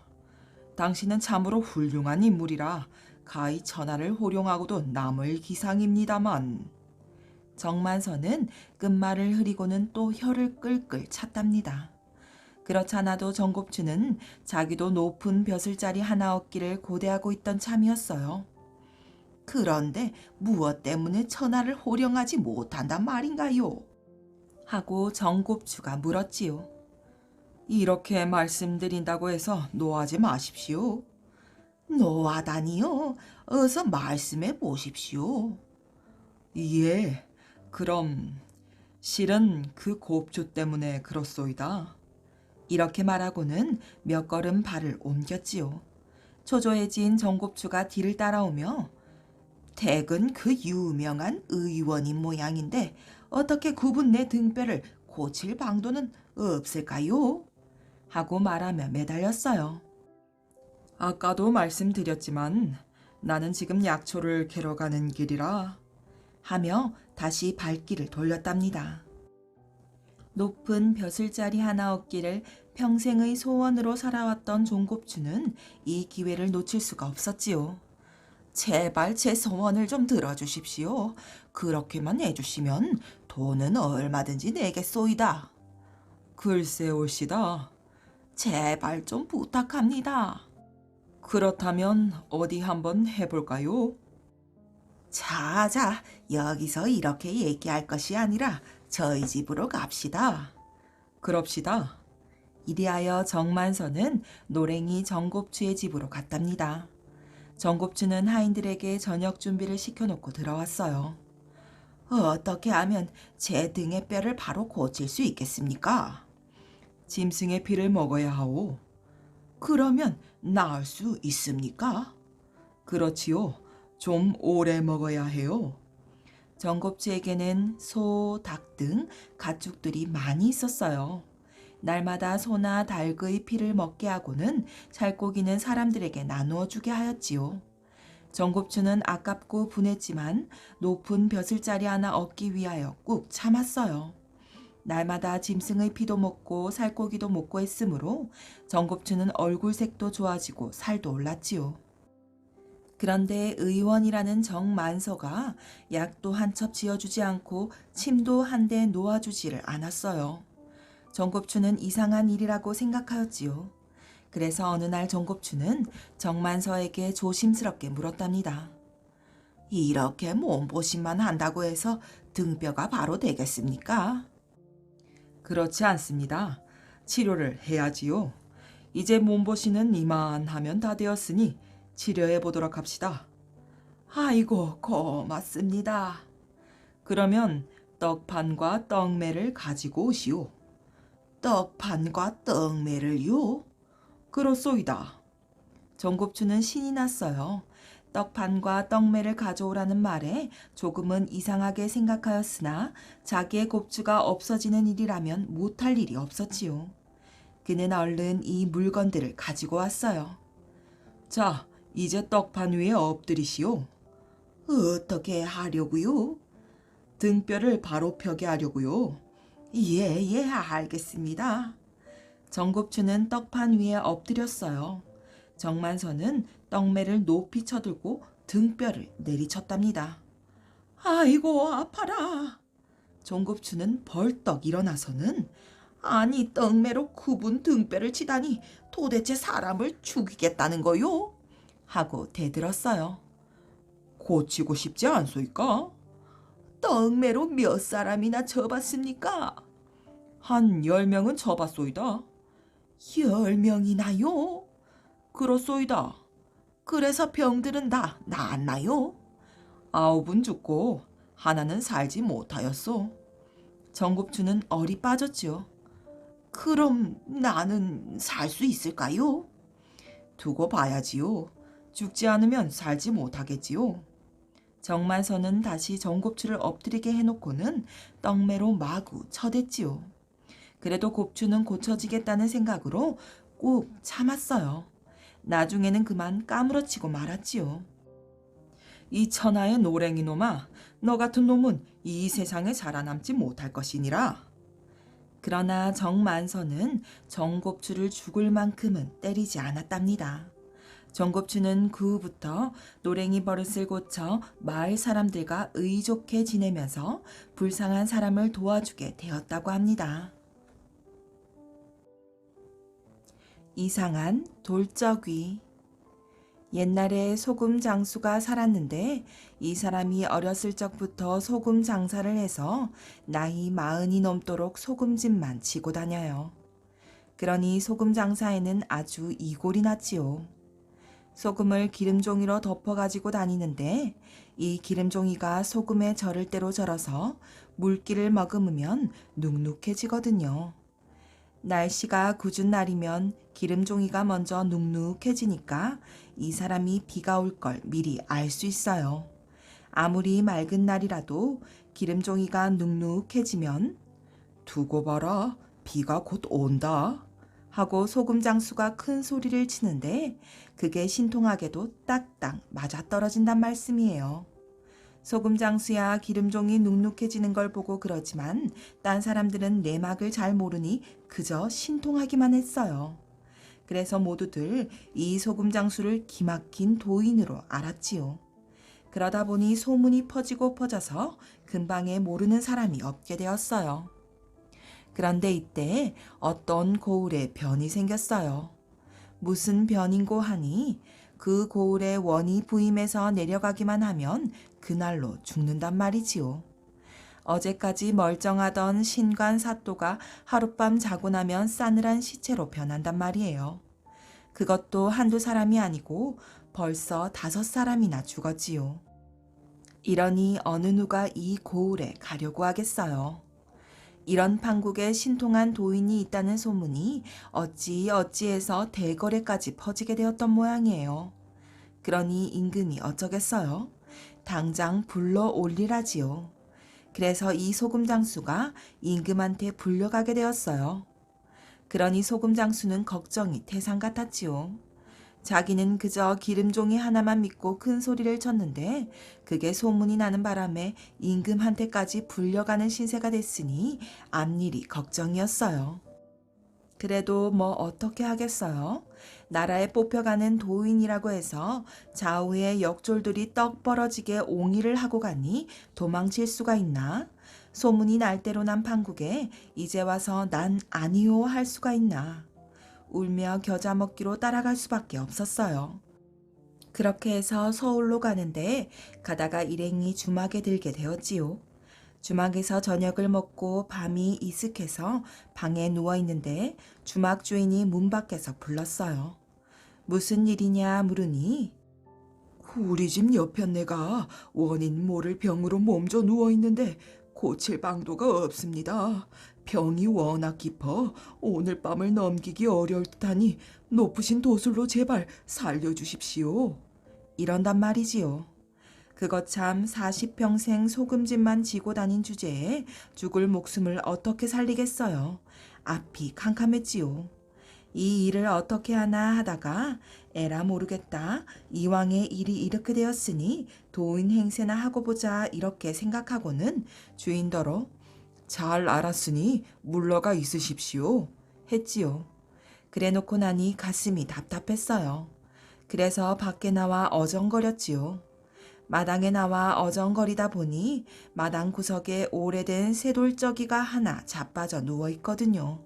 Speaker 1: 당신은 참으로 훌륭한 인물이라 가히 천하를 호령하고도 남을 기상입니다만. 정만서는 끝말을 흐리고는 또 혀를 끌끌 찼답니다. 그렇잖아도 정곱추는 자기도 높은 벼슬자리 하나 얻기를 고대하고 있던 참이었어요. 그런데 무엇 때문에 천하를 호령하지 못한단 말인가요? 하고 정곱추가 물었지요. 이렇게 말씀드린다고 해서 노하지 마십시오. 노하다니요? 어서 말씀해 보십시오. 예, 그럼 실은 그 곱추 때문에 그렇소이다. 이렇게 말하고는 몇 걸음 발을 옮겼지요. 초조해진 정곱추가 뒤를 따라오며 댁은 그 유명한 의원인 모양인데 어떻게 구분 내 등뼈를 고칠 방도는 없을까요? 하고 말하며 매달렸어요. 아까도 말씀드렸지만 나는 지금 약초를 캐러 가는 길이라 하며 다시 발길을 돌렸답니다. 높은 벼슬자리 하나 얻기를 평생의 소원으로 살아왔던 종곱추는 이 기회를 놓칠 수가 없었지요. 제발 제 소원을 좀 들어주십시오. 그렇게만 해주시면 돈은 얼마든지 내겠소이다. 글쎄 옳시다. 제발 좀 부탁합니다. 그렇다면 어디 한번 해볼까요? 자자, 여기서 이렇게 얘기할 것이 아니라 저희 집으로 갑시다. 그럽시다. 이리하여 정만서는 노랭이 정곱추의 집으로 갔답니다. 정곱추는 하인들에게 저녁 준비를 시켜놓고 들어왔어요. 어떻게 하면 제 등의 뼈를 바로 고칠 수 있겠습니까? 짐승의 피를 먹어야 하오. 그러면 나을 수 있습니까? 그렇지요. 좀 오래 먹어야 해요. 정곱추에게는 소, 닭 등 가축들이 많이 있었어요. 날마다 소나 닭의 피를 먹게 하고는 살코기는 사람들에게 나누어 주게 하였지요. 정곱추는 아깝고 분했지만 높은 벼슬자리 하나 얻기 위하여 꾹 참았어요. 날마다 짐승의 피도 먹고 살코기도 먹고 했으므로 정곱추는 얼굴색도 좋아지고 살도 올랐지요. 그런데 의원이라는 정만서가 약도 한 첩 지어주지 않고 침도 한 대 놓아주지를 않았어요. 정곱추는 이상한 일이라고 생각하였지요. 그래서 어느 날 정곱추는 정만서에게 조심스럽게 물었답니다. 이렇게 몸보신만 한다고 해서 등뼈가 바로 되겠습니까? 그렇지 않습니다. 치료를 해야지요. 이제 몸보신은 이만하면 다 되었으니 치료해 보도록 합시다. 아이고, 고맙습니다. 그러면 떡판과 떡매를 가지고 오시오. 떡판과 떡매를요? 그렇소이다. 정곱추는 신이 났어요. 떡판과 떡매를 가져오라는 말에 조금은 이상하게 생각하였으나 자기의 곱추가 없어지는 일이라면 못할 일이 없었지요. 그는 얼른 이 물건들을 가지고 왔어요. 자, 이제 떡판 위에 엎드리시오. 어떻게 하려고요? 등뼈를 바로 펴게 하려고요. 예, 알겠습니다. 정곱추는 떡판 위에 엎드렸어요. 정만서는 떡매를 높이 쳐들고 등뼈를 내리쳤답니다. 아이고, 아파라. 정곱추는 벌떡 일어나서는 아니, 떡매로 굽은 등뼈를 치다니 도대체 사람을 죽이겠다는 거요? 하고 대들었어요. 고치고 싶지 않소이까? 떡매로 몇 사람이나 쳐봤습니까? 한 10명은 쳐봤소이다. 10명이나요? 그렇소이다. 그래서 병들은 다 나았나요? 9은 죽고 하나는 살지 못하였소. 정곱추는 얼이 빠졌지요. 그럼 나는 살 수 있을까요? 두고 봐야지요. 죽지 않으면 살지 못하겠지요. 정만서는 다시 정곱추를 엎드리게 해놓고는 떡매로 마구 쳐댔지요. 그래도 곱추는 고쳐지겠다는 생각으로 꾹 참았어요. 나중에는 그만 까무러치고 말았지요. 이 천하의 노랭이 놈아, 너 같은 놈은 이 세상에 살아남지 못할 것이니라. 그러나 정만서는 정곱추를 죽을 만큼은 때리지 않았답니다. 정곱추는 그 후부터 노랭이 버릇을 고쳐 마을 사람들과 의좋게 지내면서 불쌍한 사람을 도와주게 되었다고 합니다. 이상한 돌적이. 옛날에 소금 장수가 살았는데 이 사람이 어렸을 적부터 소금 장사를 해서 나이 40이 넘도록 소금집만 지고 다녀요. 그러니 소금 장사에는 아주 이골이 났지요. 소금을 기름종이로 덮어가지고 다니는데 이 기름종이가 소금에 절을 대로 절어서 물기를 머금으면 눅눅해지거든요. 날씨가 궂은 날이면 기름종이가 먼저 눅눅해지니까 이 사람이 비가 올 걸 미리 알 수 있어요. 아무리 맑은 날이라도 기름종이가 눅눅해지면 두고 봐라, 비가 곧 온다 하고 소금 장수가 큰 소리를 치는데 그게 신통하게도 딱딱 맞아떨어진단 말씀이에요. 소금 장수야 기름종이 눅눅해지는 걸 보고 그러지만 딴 사람들은 내막을 잘 모르니 그저 신통하기만 했어요. 그래서 모두들 이 소금 장수를 기막힌 도인으로 알았지요. 그러다 보니 소문이 퍼지고 퍼져서 근방에 모르는 사람이 없게 되었어요. 그런데 이때 어떤 고을에 변이 생겼어요. 무슨 변인고 하니 그 고을에 원이 부임해서 내려가기만 하면 그날로 죽는단 말이지요. 어제까지 멀쩡하던 신관 사또가 하룻밤 자고 나면 싸늘한 시체로 변한단 말이에요. 그것도 한두 사람이 아니고 벌써 5사람이나 죽었지요. 이러니 어느 누가 이 고을에 가려고 하겠어요. 이런 판국에 신통한 도인이 있다는 소문이 어찌해서 대궐에까지 퍼지게 되었던 모양이에요. 그러니 임금이 어쩌겠어요? 당장 불러 올리라지요. 그래서 이 소금 장수가 임금한테 불려가게 되었어요. 그러니 소금 장수는 걱정이 태산 같았지요. 자기는 그저 기름종이 하나만 믿고 큰 소리를 쳤는데 그게 소문이 나는 바람에 임금한테까지 불려가는 신세가 됐으니 앞일이 걱정이었어요. 그래도 뭐 어떻게 하겠어요? 나라에 뽑혀가는 도인이라고 해서 좌우의 역졸들이 떡 벌어지게 옹의를 하고 가니 도망칠 수가 있나? 소문이 날 대로 난 판국에 이제 와서 난 아니요 할 수가 있나? 울며 겨자 먹기로 따라갈 수밖에 없었어요. 그렇게 해서 서울로 가는데 가다가 일행이 주막에 들게 되었지요. 주막에서 저녁을 먹고 밤이 이슥해서 방에 누워 있는데 주막 주인이 문 밖에서 불렀어요. 무슨 일이냐 물으니 우리 집 여편네가 원인 모를 병으로 몸져 누워 있는데 고칠 방도가 없습니다. 병이 워낙 깊어 오늘 밤을 넘기기 어려울 듯하니 높으신 도술로 제발 살려주십시오. 이런단 말이지요. 그것 참 40평생 소금집만 지고 다닌 주제에 죽을 목숨을 어떻게 살리겠어요. 앞이 캄캄했지요. 이 일을 어떻게 하나 하다가 에라 모르겠다. 이왕의 일이 이렇게 되었으니 도인 행세나 하고 보자 이렇게 생각하고는 주인더러 잘 알았으니 물러가 있으십시오. 했지요. 그래 놓고 나니 가슴이 답답했어요. 그래서 밖에 나와 어정거렸지요. 마당에 나와 어정거리다 보니 마당 구석에 오래된 쇠돌적이가 하나 자빠져 누워 있거든요.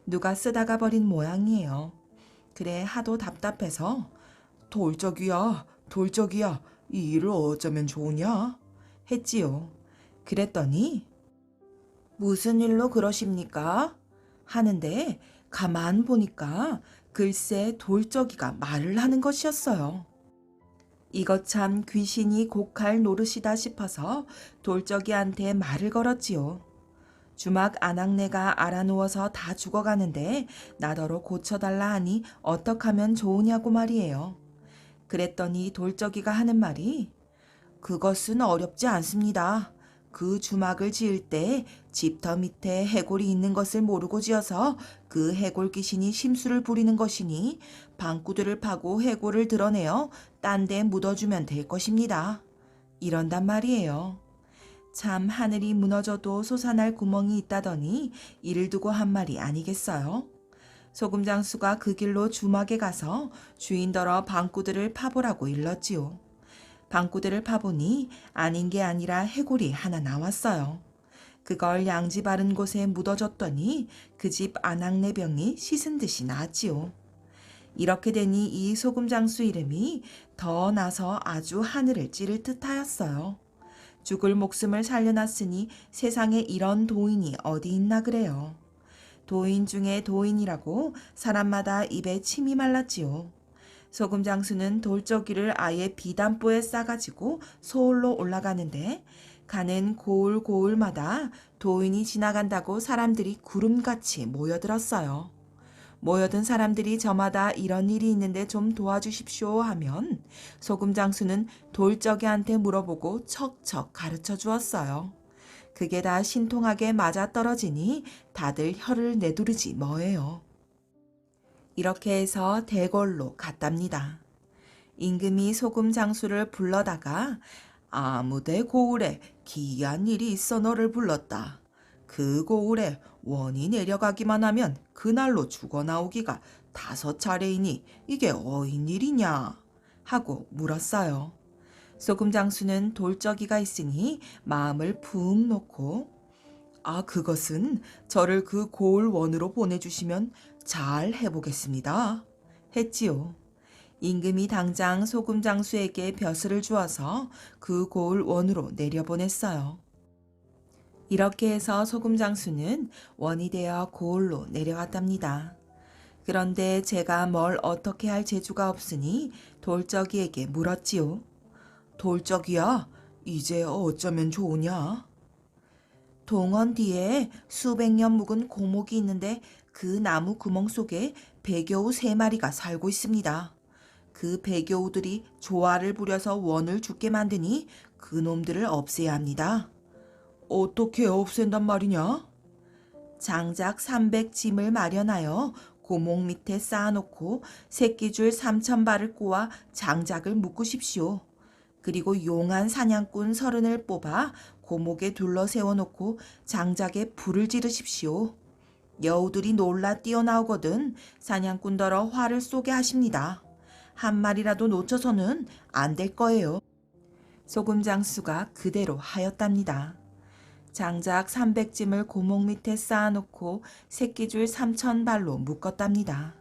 Speaker 1: 누가 쓰다가 버린 모양이에요. 그래 하도 답답해서 돌적이야, 돌적이야, 이 일을 어쩌면 좋으냐? 했지요. 그랬더니 무슨 일로 그러십니까? 하는데 가만 보니까 글쎄 돌적이가 말을 하는 것이었어요. 이것 참 귀신이 곡할 노릇이다 싶어서 돌적이한테 말을 걸었지요. 주막 아낙네가 알아누워서 다 죽어가는데 나더러 고쳐달라 하니 어떡하면 좋으냐고 말이에요. 그랬더니 돌적이가 하는 말이 그것은 어렵지 않습니다. 그 주막을 지을 때 집터 밑에 해골이 있는 것을 모르고 지어서 그 해골 귀신이 심술을 부리는 것이니 방구들을 파고 해골을 드러내어 딴 데 묻어주면 될 것입니다. 이런단 말이에요. 참 하늘이 무너져도 솟아날 구멍이 있다더니 이를 두고 한 말이 아니겠어요? 소금장수가 그 길로 주막에 가서 주인더러 방구들을 파보라고 일렀지요. 방구들을 파보니 아닌 게 아니라 해골이 하나 나왔어요. 그걸 양지 바른 곳에 묻어줬더니 그 집 아낙네병이 씻은 듯이 나았지요. 이렇게 되니 이 소금장수 이름이 더 나서 아주 하늘을 찌를 듯하였어요. 죽을 목숨을 살려놨으니 세상에 이런 도인이 어디 있나 그래요. 도인 중에 도인이라고 사람마다 입에 침이 말랐지요. 소금장수는 돌적이를 아예 비단보에 싸가지고 서울로 올라가는데 가는 고을고을마다 도인이 지나간다고 사람들이 구름같이 모여들었어요. 모여든 사람들이 저마다 이런 일이 있는데 좀 도와주십시오 하면 소금장수는 돌적이한테 물어보고 척척 가르쳐 주었어요. 그게 다 신통하게 맞아떨어지니 다들 혀를 내두르지 뭐예요. 이렇게 해서 대궐로 갔답니다. 임금이 소금장수를 불러다가 아무데 고을에 기이한 일이 있어 너를 불렀다. 그 고을에 원이 내려가기만 하면 그날로 죽어나오기가 5차례이니 이게 어인 일이냐? 하고 물었어요. 소금장수는 돌적이가 있으니 마음을 푹 놓고 그것은 저를 그 고을 원으로 보내주시면 잘 해보겠습니다. 했지요. 임금이 당장 소금장수에게 벼슬을 주어서 그 고을 원으로 내려보냈어요. 이렇게 해서 소금장수는 원이 되어 고을로 내려갔답니다. 그런데 제가 뭘 어떻게 할 재주가 없으니 돌적이에게 물었지요. 돌적이야, 이제 어쩌면 좋으냐? 동원 뒤에 수백 년 묵은 고목이 있는데 그 나무 구멍 속에 배교우 3마리가 살고 있습니다. 그 배교우들이 조화를 부려서 원을 죽게 만드니 그 놈들을 없애야 합니다. 어떻게 없앤단 말이냐? 장작 300짐을 마련하여 고목 밑에 쌓아놓고 새끼줄 3,000발을 꼬아 장작을 묶으십시오. 그리고 용한 사냥꾼 30을 뽑아 고목에 둘러 세워놓고 장작에 불을 지르십시오. 여우들이 놀라 뛰어나오거든 사냥꾼더러 화를 쏘게 하십니다. 한 마리라도 놓쳐서는 안 될 거예요. 소금 장수가 그대로 하였답니다. 장작 300짐을 고목 밑에 쌓아놓고 새끼줄 3,000발로 묶었답니다.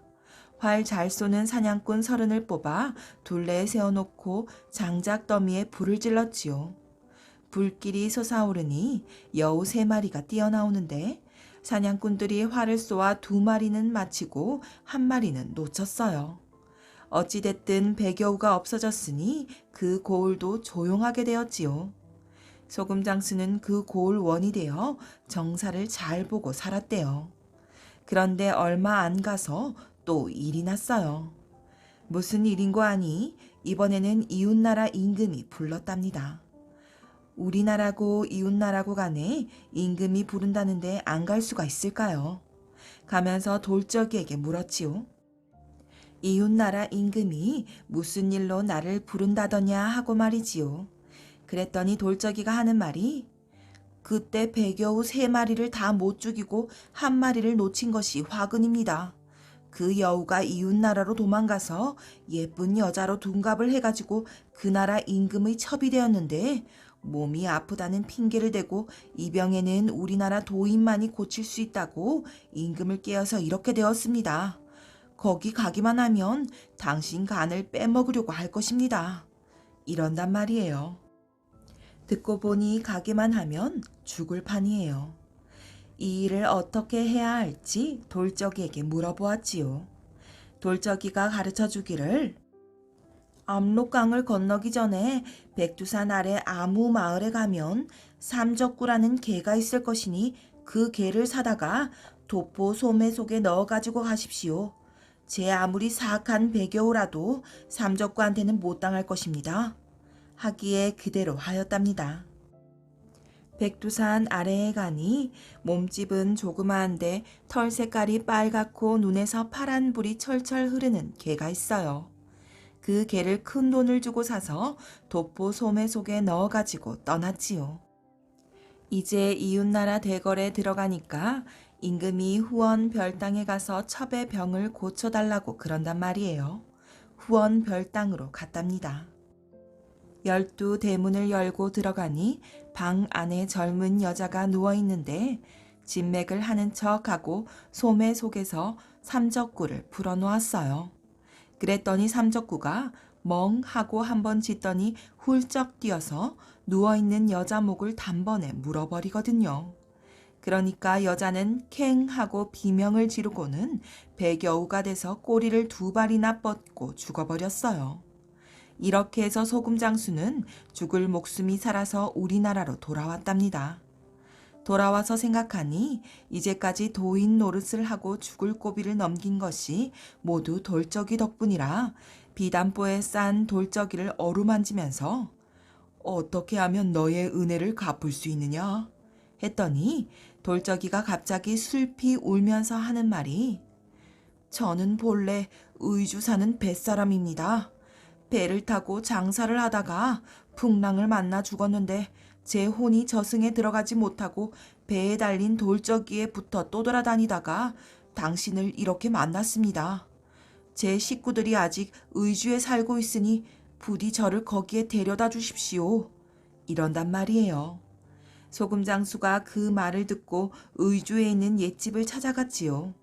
Speaker 1: 활 잘 쏘는 사냥꾼 30을 뽑아 둘레에 세워놓고 장작 더미에 불을 질렀지요. 불길이 솟아오르니 여우 3마리가 뛰어나오는데 사냥꾼들이 활을 쏘아 2마리는 마치고 1마리는 놓쳤어요. 어찌됐든 백여우가 없어졌으니 그 고을도 조용하게 되었지요. 소금 장수는 그 고을 원이 되어 정사를 잘 보고 살았대요. 그런데 얼마 안 가서 또 일이 났어요. 무슨 일인고 하니 이번에는 이웃나라 임금이 불렀답니다. 우리나라고 이웃나라고 간에 임금이 부른다는데 안 갈 수가 있을까요? 가면서 돌적이에게 물었지요. 이웃나라 임금이 무슨 일로 나를 부른다더냐 하고 말이지요. 그랬더니 돌적이가 하는 말이 그때 백여우 3마리를 다 못 죽이고 1마리를 놓친 것이 화근입니다. 그 여우가 이웃나라로 도망가서 예쁜 여자로 둔갑을 해가지고 그 나라 임금의 첩이 되었는데 몸이 아프다는 핑계를 대고 이 병에는 우리나라 도인만이 고칠 수 있다고 임금을 깨어서 이렇게 되었습니다. 거기 가기만 하면 당신 간을 빼먹으려고 할 것입니다. 이런단 말이에요. 듣고 보니 가기만 하면 죽을 판이에요. 이 일을 어떻게 해야 할지 돌적이에게 물어보았지요. 돌적이가 가르쳐 주기를 압록강을 건너기 전에 백두산 아래 아무 마을에 가면 삼적구라는 개가 있을 것이니 그 개를 사다가 도포 소매 속에 넣어 가지고 가십시오. 제 아무리 사악한 백여우라도 삼적구한테는 못 당할 것입니다. 하기에 그대로 하였답니다. 백두산 아래에 가니 몸집은 조그마한데 털 색깔이 빨갛고 눈에서 파란 불이 철철 흐르는 개가 있어요. 그 개를 큰 돈을 주고 사서 도포 소매 속에 넣어가지고 떠났지요. 이제 이웃나라 대궐에 들어가니까 임금이 후원 별당에 가서 첩의 병을 고쳐달라고 그런단 말이에요. 후원 별당으로 갔답니다. 12 대문을 열고 들어가니 방 안에 젊은 여자가 누워있는데 진맥을 하는 척하고 소매 속에서 삼적구를 불어놓았어요. 그랬더니 삼적구가 멍 하고 한번 짖더니 훌쩍 뛰어서 누워있는 여자 목을 단번에 물어버리거든요. 그러니까 여자는 캥 하고 비명을 지르고는 백여우가 돼서 꼬리를 2발이나 뻗고 죽어버렸어요. 이렇게 해서 소금 장수는 죽을 목숨이 살아서 우리나라로 돌아왔답니다. 돌아와서 생각하니 이제까지 도인 노릇을 하고 죽을 고비를 넘긴 것이 모두 돌적이 덕분이라 비단보에 싼 돌적이를 어루만지면서 어떻게 하면 너의 은혜를 갚을 수 있느냐 했더니 돌적이가 갑자기 슬피 울면서 하는 말이 저는 본래 의주 사는 뱃사람입니다. 배를 타고 장사를 하다가 풍랑을 만나 죽었는데 제 혼이 저승에 들어가지 못하고 배에 달린 돌적이에 붙어 떠돌아다니다가 당신을 이렇게 만났습니다. 제 식구들이 아직 의주에 살고 있으니 부디 저를 거기에 데려다 주십시오. 이런단 말이에요. 소금장수가 그 말을 듣고 의주에 있는 옛집을 찾아갔지요.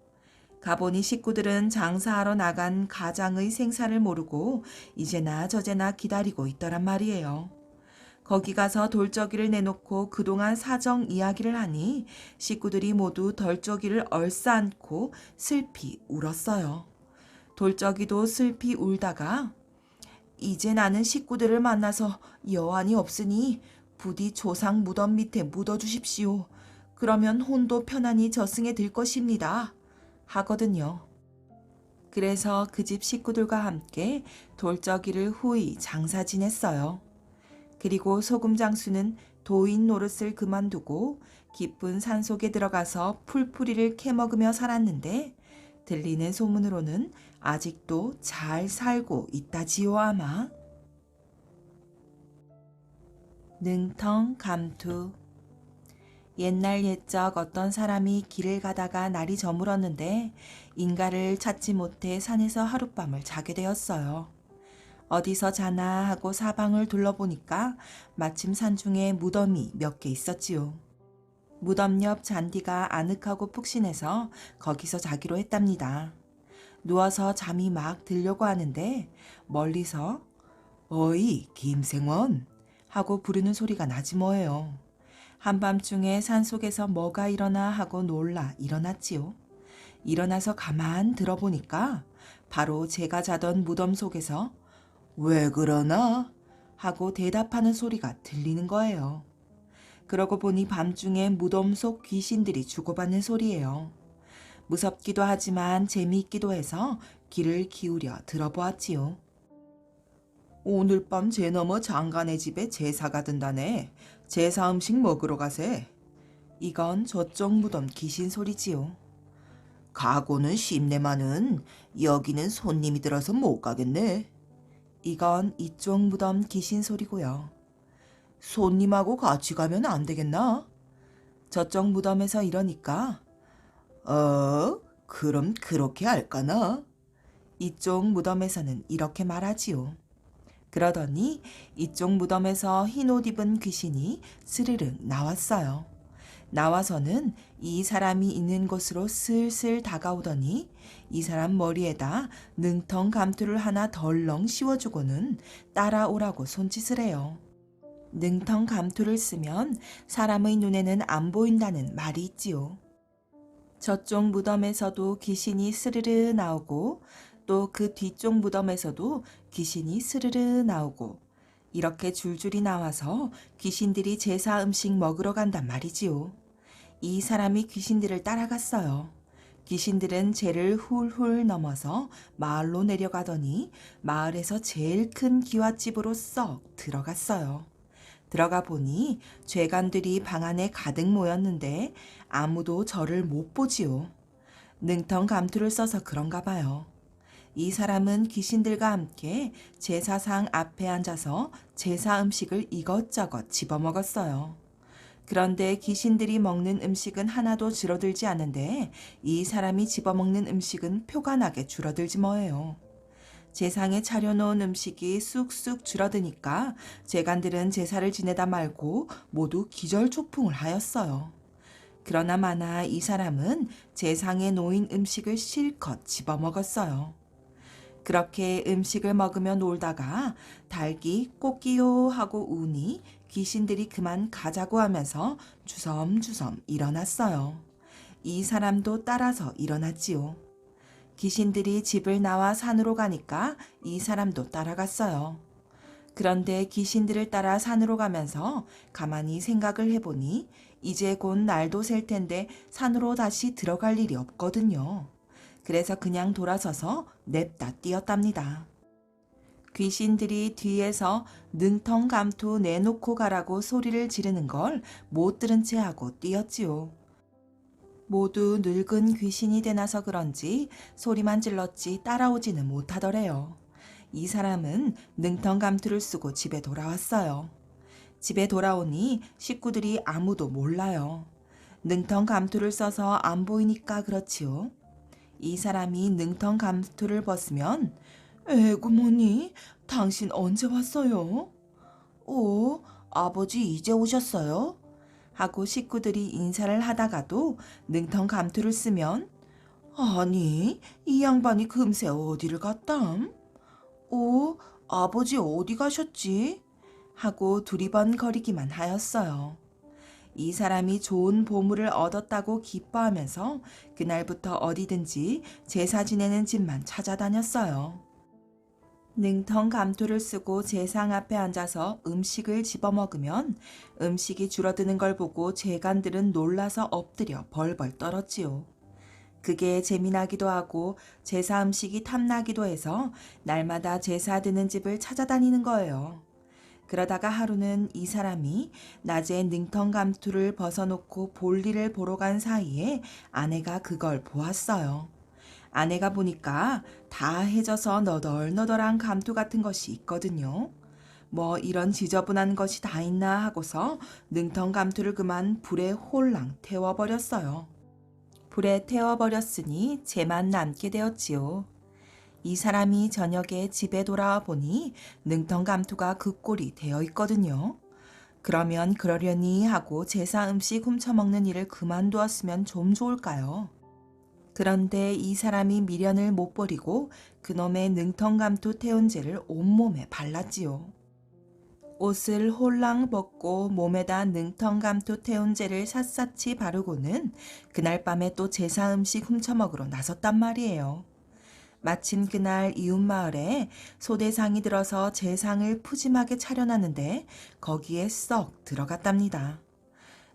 Speaker 1: 가보니 식구들은 장사하러 나간 가장의 생사를 모르고 이제나 저제나 기다리고 있더란 말이에요. 거기 가서 돌적이를 내놓고 그동안 사정 이야기를 하니 식구들이 모두 돌적이를 얼싸안고 슬피 울었어요. 돌적이도 슬피 울다가 이제 나는 식구들을 만나서 여한이 없으니 부디 조상 무덤 밑에 묻어주십시오. 그러면 혼도 편안히 저승에 들 것입니다. 하거든요. 그래서 그 집 식구들과 함께 돌적이를 후이 장사 지냈어요. 그리고 소금장수는 도인 노릇을 그만두고 깊은 산속에 들어가서 풀뿌리를 캐먹으며 살았는데 들리는 소문으로는 아직도 잘 살고 있다지요 아마. 능텅 감투. 옛날 옛적 어떤 사람이 길을 가다가 날이 저물었는데 인가를 찾지 못해 산에서 하룻밤을 자게 되었어요. 어디서 자나 하고 사방을 둘러보니까 마침 산중에 무덤이 몇 개 있었지요. 무덤 옆 잔디가 아늑하고 푹신해서 거기서 자기로 했답니다. 누워서 잠이 막 들려고 하는데 멀리서 어이 김생원 하고 부르는 소리가 나지 뭐예요. 한밤중에 산속에서 뭐가 일어나 하고 놀라 일어났지요. 일어나서 가만 들어보니까 바로 제가 자던 무덤 속에서 왜 그러나? 하고 대답하는 소리가 들리는 거예요. 그러고 보니 밤중에 무덤 속 귀신들이 주고받는 소리예요. 무섭기도 하지만 재미있기도 해서 귀를 기울여 들어보았지요. 오늘 밤 제너머 장관의 집에 제사가 든다네. 제사 음식 먹으러 가세. 이건 저쪽 무덤 귀신 소리지요. 가고는 쉽네마는 여기는 손님이 들어서 못 가겠네. 이건 이쪽 무덤 귀신 소리고요. 손님하고 같이 가면 안 되겠나? 저쪽 무덤에서 이러니까 그럼 그렇게 할까나? 이쪽 무덤에서는 이렇게 말하지요. 그러더니 이쪽 무덤에서 흰 옷 입은 귀신이 스르륵 나왔어요. 나와서는 이 사람이 있는 곳으로 슬슬 다가오더니 이 사람 머리에다 능텅 감투를 하나 덜렁 씌워주고는 따라오라고 손짓을 해요. 능텅 감투를 쓰면 사람의 눈에는 안 보인다는 말이 있지요. 저쪽 무덤에서도 귀신이 스르르 나오고 또 그 뒤쪽 무덤에서도 귀신이 스르르 나오고 이렇게 줄줄이 나와서 귀신들이 제사 음식 먹으러 간단 말이지요. 이 사람이 귀신들을 따라갔어요. 귀신들은 죄를 훌훌 넘어서 마을로 내려가더니 마을에서 제일 큰 기와집으로 썩 들어갔어요. 들어가 보니 죄관들이 방 안에 가득 모였는데 아무도 저를 못 보지요. 능텅 감투를 써서 그런가 봐요. 이 사람은 귀신들과 함께 제사상 앞에 앉아서 제사 음식을 이것저것 집어먹었어요. 그런데 귀신들이 먹는 음식은 하나도 줄어들지 않는데 이 사람이 집어먹는 음식은 표가 나게 줄어들지 뭐예요. 제상에 차려놓은 음식이 쑥쑥 줄어드니까 재간들은 제사를 지내다 말고 모두 기절초풍을 하였어요. 그러나 마나 이 사람은 제상에 놓인 음식을 실컷 집어먹었어요. 그렇게 음식을 먹으며 놀다가 닭이 꼬끼요 하고 우니 귀신들이 그만 가자고 하면서 주섬주섬 일어났어요. 이 사람도 따라서 일어났지요. 귀신들이 집을 나와 산으로 가니까 이 사람도 따라갔어요. 그런데 귀신들을 따라 산으로 가면서 가만히 생각을 해보니 이제 곧 날도 셀 텐데 산으로 다시 들어갈 일이 없거든요. 그래서 그냥 돌아서서 냅다 뛰었답니다. 귀신들이 뒤에서 능텅 감투 내놓고 가라고 소리를 지르는 걸 못 들은 채 하고 뛰었지요. 모두 늙은 귀신이 되나서 그런지 소리만 질렀지 따라오지는 못하더래요. 이 사람은 능텅 감투를 쓰고 집에 돌아왔어요. 집에 돌아오니 식구들이 아무도 몰라요. 능텅 감투를 써서 안 보이니까 그렇지요. 이 사람이 능텅 감투를 벗으면 에구머니, 당신 언제 왔어요? 오, 아버지 이제 오셨어요? 하고 식구들이 인사를 하다가도 능텅 감투를 쓰면 아니, 이 양반이 금세 어디를 갔담? 오, 아버지 어디 가셨지? 하고 두리번거리기만 하였어요. 이 사람이 좋은 보물을 얻었다고 기뻐하면서 그날부터 어디든지 제사 지내는 집만 찾아다녔어요. 능텅 감투를 쓰고 제상 앞에 앉아서 음식을 집어먹으면 음식이 줄어드는 걸 보고 재간들은 놀라서 엎드려 벌벌 떨었지요. 그게 재미나기도 하고 제사 음식이 탐나기도 해서 날마다 제사 드는 집을 찾아다니는 거예요. 그러다가 하루는 이 사람이 낮에 능텅 감투를 벗어놓고 볼일을 보러 간 사이에 아내가 그걸 보았어요. 아내가 보니까 다 해져서 너덜너덜한 감투 같은 것이 있거든요. 뭐 이런 지저분한 것이 다 있나 하고서 능텅감투를 그만 불에 홀랑 태워버렸어요. 불에 태워버렸으니 재만 남게 되었지요. 이 사람이 저녁에 집에 돌아와 보니 능텅감투가 그 꼴이 되어 있거든요. 그러면 그러려니 하고 제사 음식 훔쳐먹는 일을 그만두었으면 좀 좋을까요? 그런데 이 사람이 미련을 못 버리고 그놈의 능텅감투 태운제를 온몸에 발랐지요. 옷을 홀랑 벗고 몸에다 능텅감투 태운제를 샅샅이 바르고는 그날 밤에 또 제사 음식 훔쳐먹으러 나섰단 말이에요. 마침 그날 이웃마을에 소대상이 들어서 제상을 푸짐하게 차려놨는데 거기에 썩 들어갔답니다.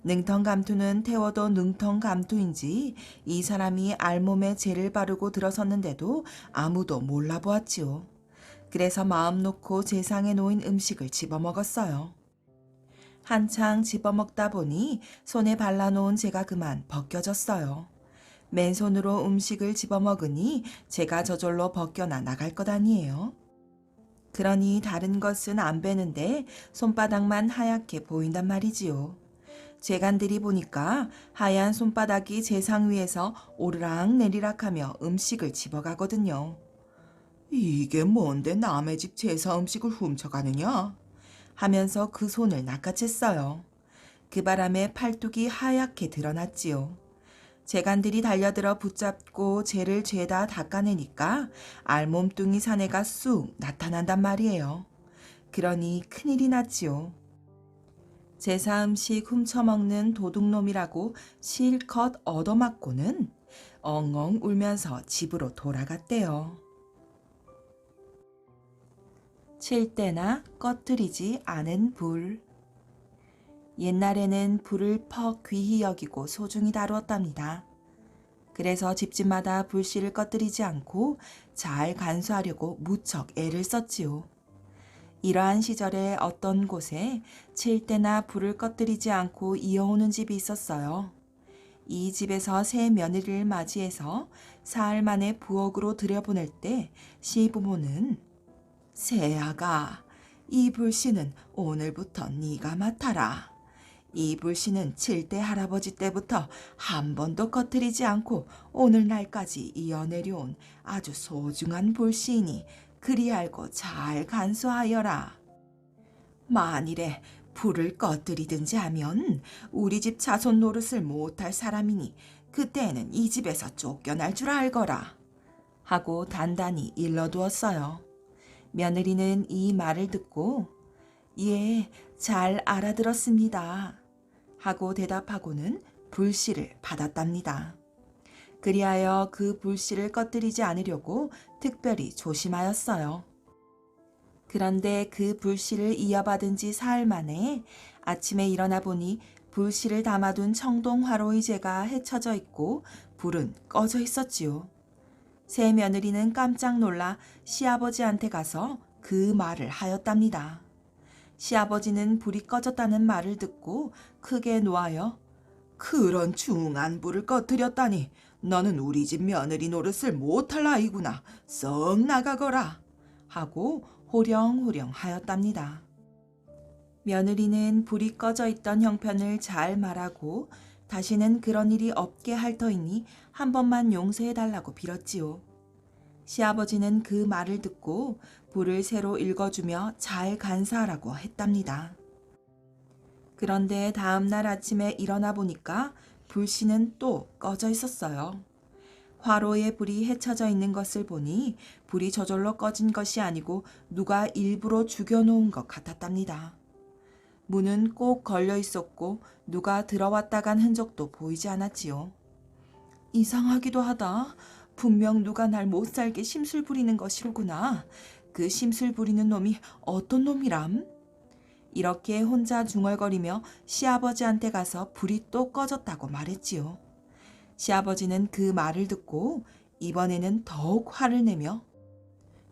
Speaker 1: 능텅감투는 태워도 능텅감투인지 이 사람이 알몸에 재를 바르고 들어섰는데도 아무도 몰라보았지요. 그래서 마음 놓고 제상에 놓인 음식을 집어먹었어요. 한창 집어먹다 보니 손에 발라놓은 재가 그만 벗겨졌어요. 맨손으로 음식을 집어먹으니 재가 저절로 벗겨나 나갈 것 아니에요. 그러니 다른 것은 안 베는데 손바닥만 하얗게 보인단 말이지요. 재간들이 보니까 하얀 손바닥이 제상 위에서 오르락 내리락 하며 음식을 집어가거든요. 이게 뭔데 남의 집 제사 음식을 훔쳐가느냐? 하면서 그 손을 낚아챘어요. 그 바람에 팔뚝이 하얗게 드러났지요. 재간들이 달려들어 붙잡고 재를 죄다 닦아내니까 알몸뚱이 사내가 쑥 나타난단 말이에요. 그러니 큰일이 났지요. 제사 음식 훔쳐먹는 도둑놈이라고 실컷 얻어맞고는 엉엉 울면서 집으로 돌아갔대요. 칠 때나 꺼뜨리지 않은 불. 옛날에는 불을 퍽 귀히 여기고 소중히 다루었답니다. 그래서 집집마다 불씨를 꺼뜨리지 않고 잘 간수하려고 무척 애를 썼지요. 이러한 시절에 어떤 곳에 칠 때나 불을 꺼뜨리지 않고 이어오는 집이 있었어요. 이 집에서 새 며느리를 맞이해서 사흘 만에 부엌으로 들여보낼 때 시부모는 새아가, 이 불씨는 오늘부터 네가 맡아라. 이 불씨는 칠대 할아버지 때부터 한 번도 꺼뜨리지 않고 오늘날까지 이어내려온 아주 소중한 불씨이니 그리 알고 잘 간수하여라. 만일에 불을 꺼뜨리든지 하면 우리 집 자손 노릇을 못할 사람이니 그때는 이 집에서 쫓겨날 줄 알거라. 하고 단단히 일러두었어요. 며느리는 이 말을 듣고 예, 잘 알아들었습니다. 하고 대답하고는 불씨를 받았답니다. 그리하여 그 불씨를 꺼뜨리지 않으려고 특별히 조심하였어요. 그런데 그 불씨를 이어받은 지 사흘 만에 아침에 일어나 보니 불씨를 담아둔 청동 화로의제가 헤쳐져 있고 불은 꺼져 있었지요. 새 며느리는 깜짝 놀라 시아버지한테 가서 그 말을 하였답니다. 시아버지는 불이 꺼졌다는 말을 듣고 크게 노하여 그런 중한 불을 꺼뜨렸다니 너는 우리 집 며느리 노릇을 못할 아이구나. 썩 나가거라. 하고 호령호령 하였답니다. 며느리는 불이 꺼져 있던 형편을 잘 말하고 다시는 그런 일이 없게 할 터이니 한 번만 용서해달라고 빌었지요. 시아버지는 그 말을 듣고 불을 새로 읽어주며 잘 간사하라고 했답니다. 그런데 다음 날 아침에 일어나 보니까 불씨는 또 꺼져 있었어요. 화로에 불이 헤쳐져 있는 것을 보니 불이 저절로 꺼진 것이 아니고 누가 일부러 죽여놓은 것 같았답니다. 문은 꼭 걸려 있었고 누가 들어왔다 간 흔적도 보이지 않았지요. 이상하기도 하다. 분명 누가 날 못살게 심술 부리는 것이로구나. 그 심술 부리는 놈이 어떤 놈이람? 이렇게 혼자 중얼거리며 시아버지한테 가서 불이 또 꺼졌다고 말했지요. 시아버지는 그 말을 듣고 이번에는 더욱 화를 내며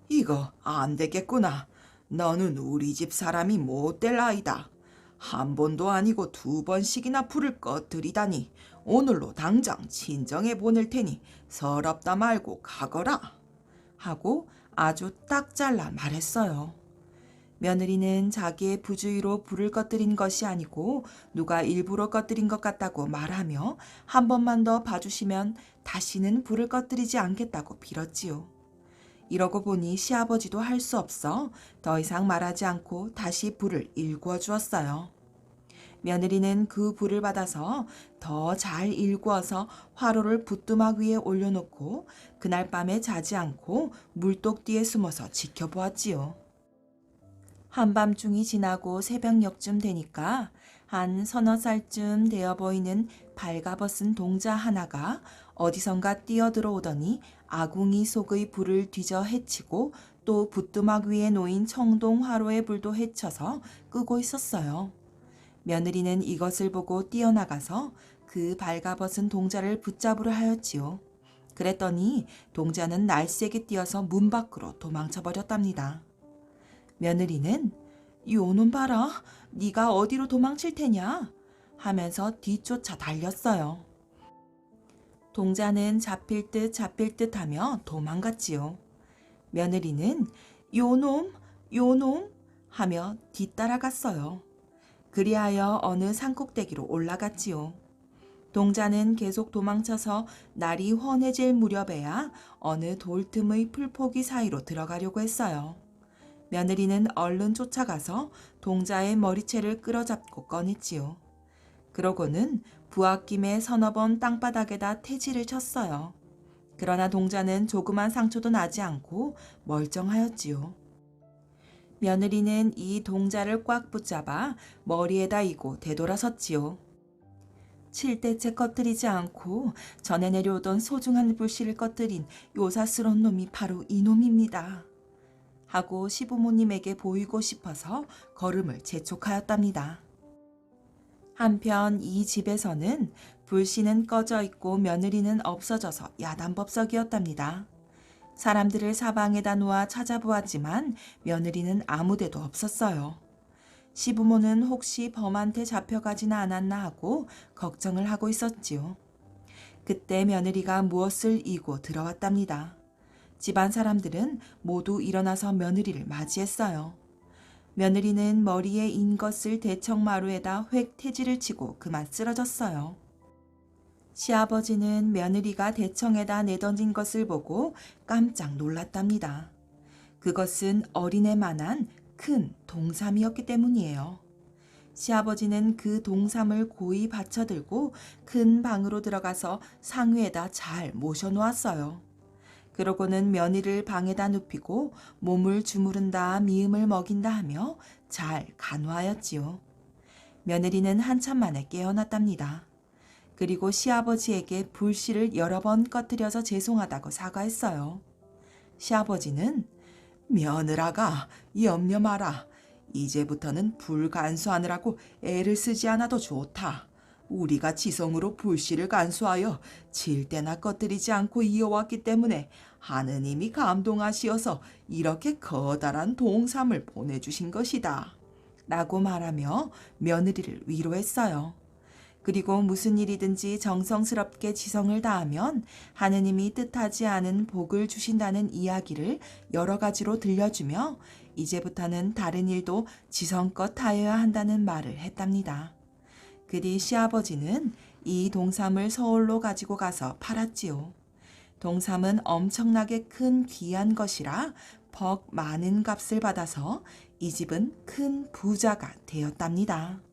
Speaker 1: 이거 안 되겠구나. 너는 우리 집 사람이 못될 아이다. 한 번도 아니고 두 번씩이나 불을 꺼뜨리다니 오늘로 당장 친정에 보낼 테니 서럽다 말고 가거라. 하고 아주 딱 잘라 말했어요. 며느리는 자기의 부주의로 불을 꺼뜨린 것이 아니고 누가 일부러 꺼뜨린 것 같다고 말하며 한 번만 더 봐주시면 다시는 불을 꺼뜨리지 않겠다고 빌었지요. 이러고 보니 시아버지도 할 수 없어 더 이상 말하지 않고 다시 불을 일구어 주었어요. 며느리는 그 불을 받아서 더 잘 일구어서 화로를 부뚜막 위에 올려놓고 그날 밤에 자지 않고 물독 뒤에 숨어서 지켜보았지요. 한밤중이 지나고 새벽녘쯤 되니까 한 서너 살쯤 되어 보이는 발가벗은 동자 하나가 어디선가 뛰어들어오더니 아궁이 속의 불을 뒤져 헤치고 또 부뚜막 위에 놓인 청동 화로의 불도 헤쳐서 끄고 있었어요. 며느리는 이것을 보고 뛰어나가서 그 발가벗은 동자를 붙잡으려 하였지요. 그랬더니 동자는 날쌔게 뛰어서 문 밖으로 도망쳐 버렸답니다. 며느리는 요놈 봐라, 네가 어디로 도망칠 테냐 하면서 뒤쫓아 달렸어요. 동자는 잡힐 듯 하며 도망갔지요. 며느리는 요놈, 요놈 하며 뒤따라갔어요. 그리하여 어느 산꼭대기로 올라갔지요. 동자는 계속 도망쳐서 날이 훤해질 무렵에야 어느 돌틈의 풀포기 사이로 들어가려고 했어요. 며느리는 얼른 쫓아가서 동자의 머리채를 끌어잡고 꺼냈지요. 그러고는 부엌김에 서너 번 땅바닥에다 태지를 쳤어요. 그러나 동자는 조그만 상처도 나지 않고 멀쩡하였지요. 며느리는 이 동자를 꽉 붙잡아 머리에다 이고 되돌아섰지요. 칠대째 꺼뜨리지 않고 전에 내려오던 소중한 불씨를 꺼뜨린 요사스러운 놈이 바로 이놈입니다. 하고 시부모님에게 보이고 싶어서 걸음을 재촉하였답니다. 한편 이 집에서는 불씨는 꺼져 있고 며느리는 없어져서 야단법석이었답니다. 사람들을 사방에다 놓아 찾아보았지만 며느리는 아무데도 없었어요. 시부모는 혹시 범한테 잡혀가지는 않았나 하고 걱정을 하고 있었지요. 그때 며느리가 무엇을 이고 들어왔답니다. 집안 사람들은 모두 일어나서 며느리를 맞이했어요. 며느리는 머리에 인 것을 대청마루에다 획 태지를 치고 그만 쓰러졌어요. 시아버지는 며느리가 대청에다 내던진 것을 보고 깜짝 놀랐답니다. 그것은 어린애만한 큰 동삼이었기 때문이에요. 시아버지는 그 동삼을 고이 받쳐들고 큰 방으로 들어가서 상위에다 잘 모셔놓았어요. 그러고는 며느리를 방에다 눕히고 몸을 주무른다 미음을 먹인다 하며 잘 간호하였지요. 며느리는 한참 만에 깨어났답니다. 그리고 시아버지에게 불씨를 여러 번 꺼뜨려서 죄송하다고 사과했어요. 시아버지는 며느라가 염려 마라. 이제부터는 불 간수하느라고 애를 쓰지 않아도 좋다. 우리가 지성으로 불씨를 간수하여 질 때나 꺼뜨리지 않고 이어왔기 때문에 하느님이 감동하시어서 이렇게 커다란 동삼을 보내주신 것이다. 라고 말하며 며느리를 위로했어요. 그리고 무슨 일이든지 정성스럽게 지성을 다하면 하느님이 뜻하지 않은 복을 주신다는 이야기를 여러 가지로 들려주며 이제부터는 다른 일도 지성껏 하여야 한다는 말을 했답니다. 그뒤 시아버지는 이 동삼을 서울로 가지고 가서 팔았지요. 동삼은 엄청나게 큰 귀한 것이라 벅 많은 값을 받아서 이 집은 큰 부자가 되었답니다.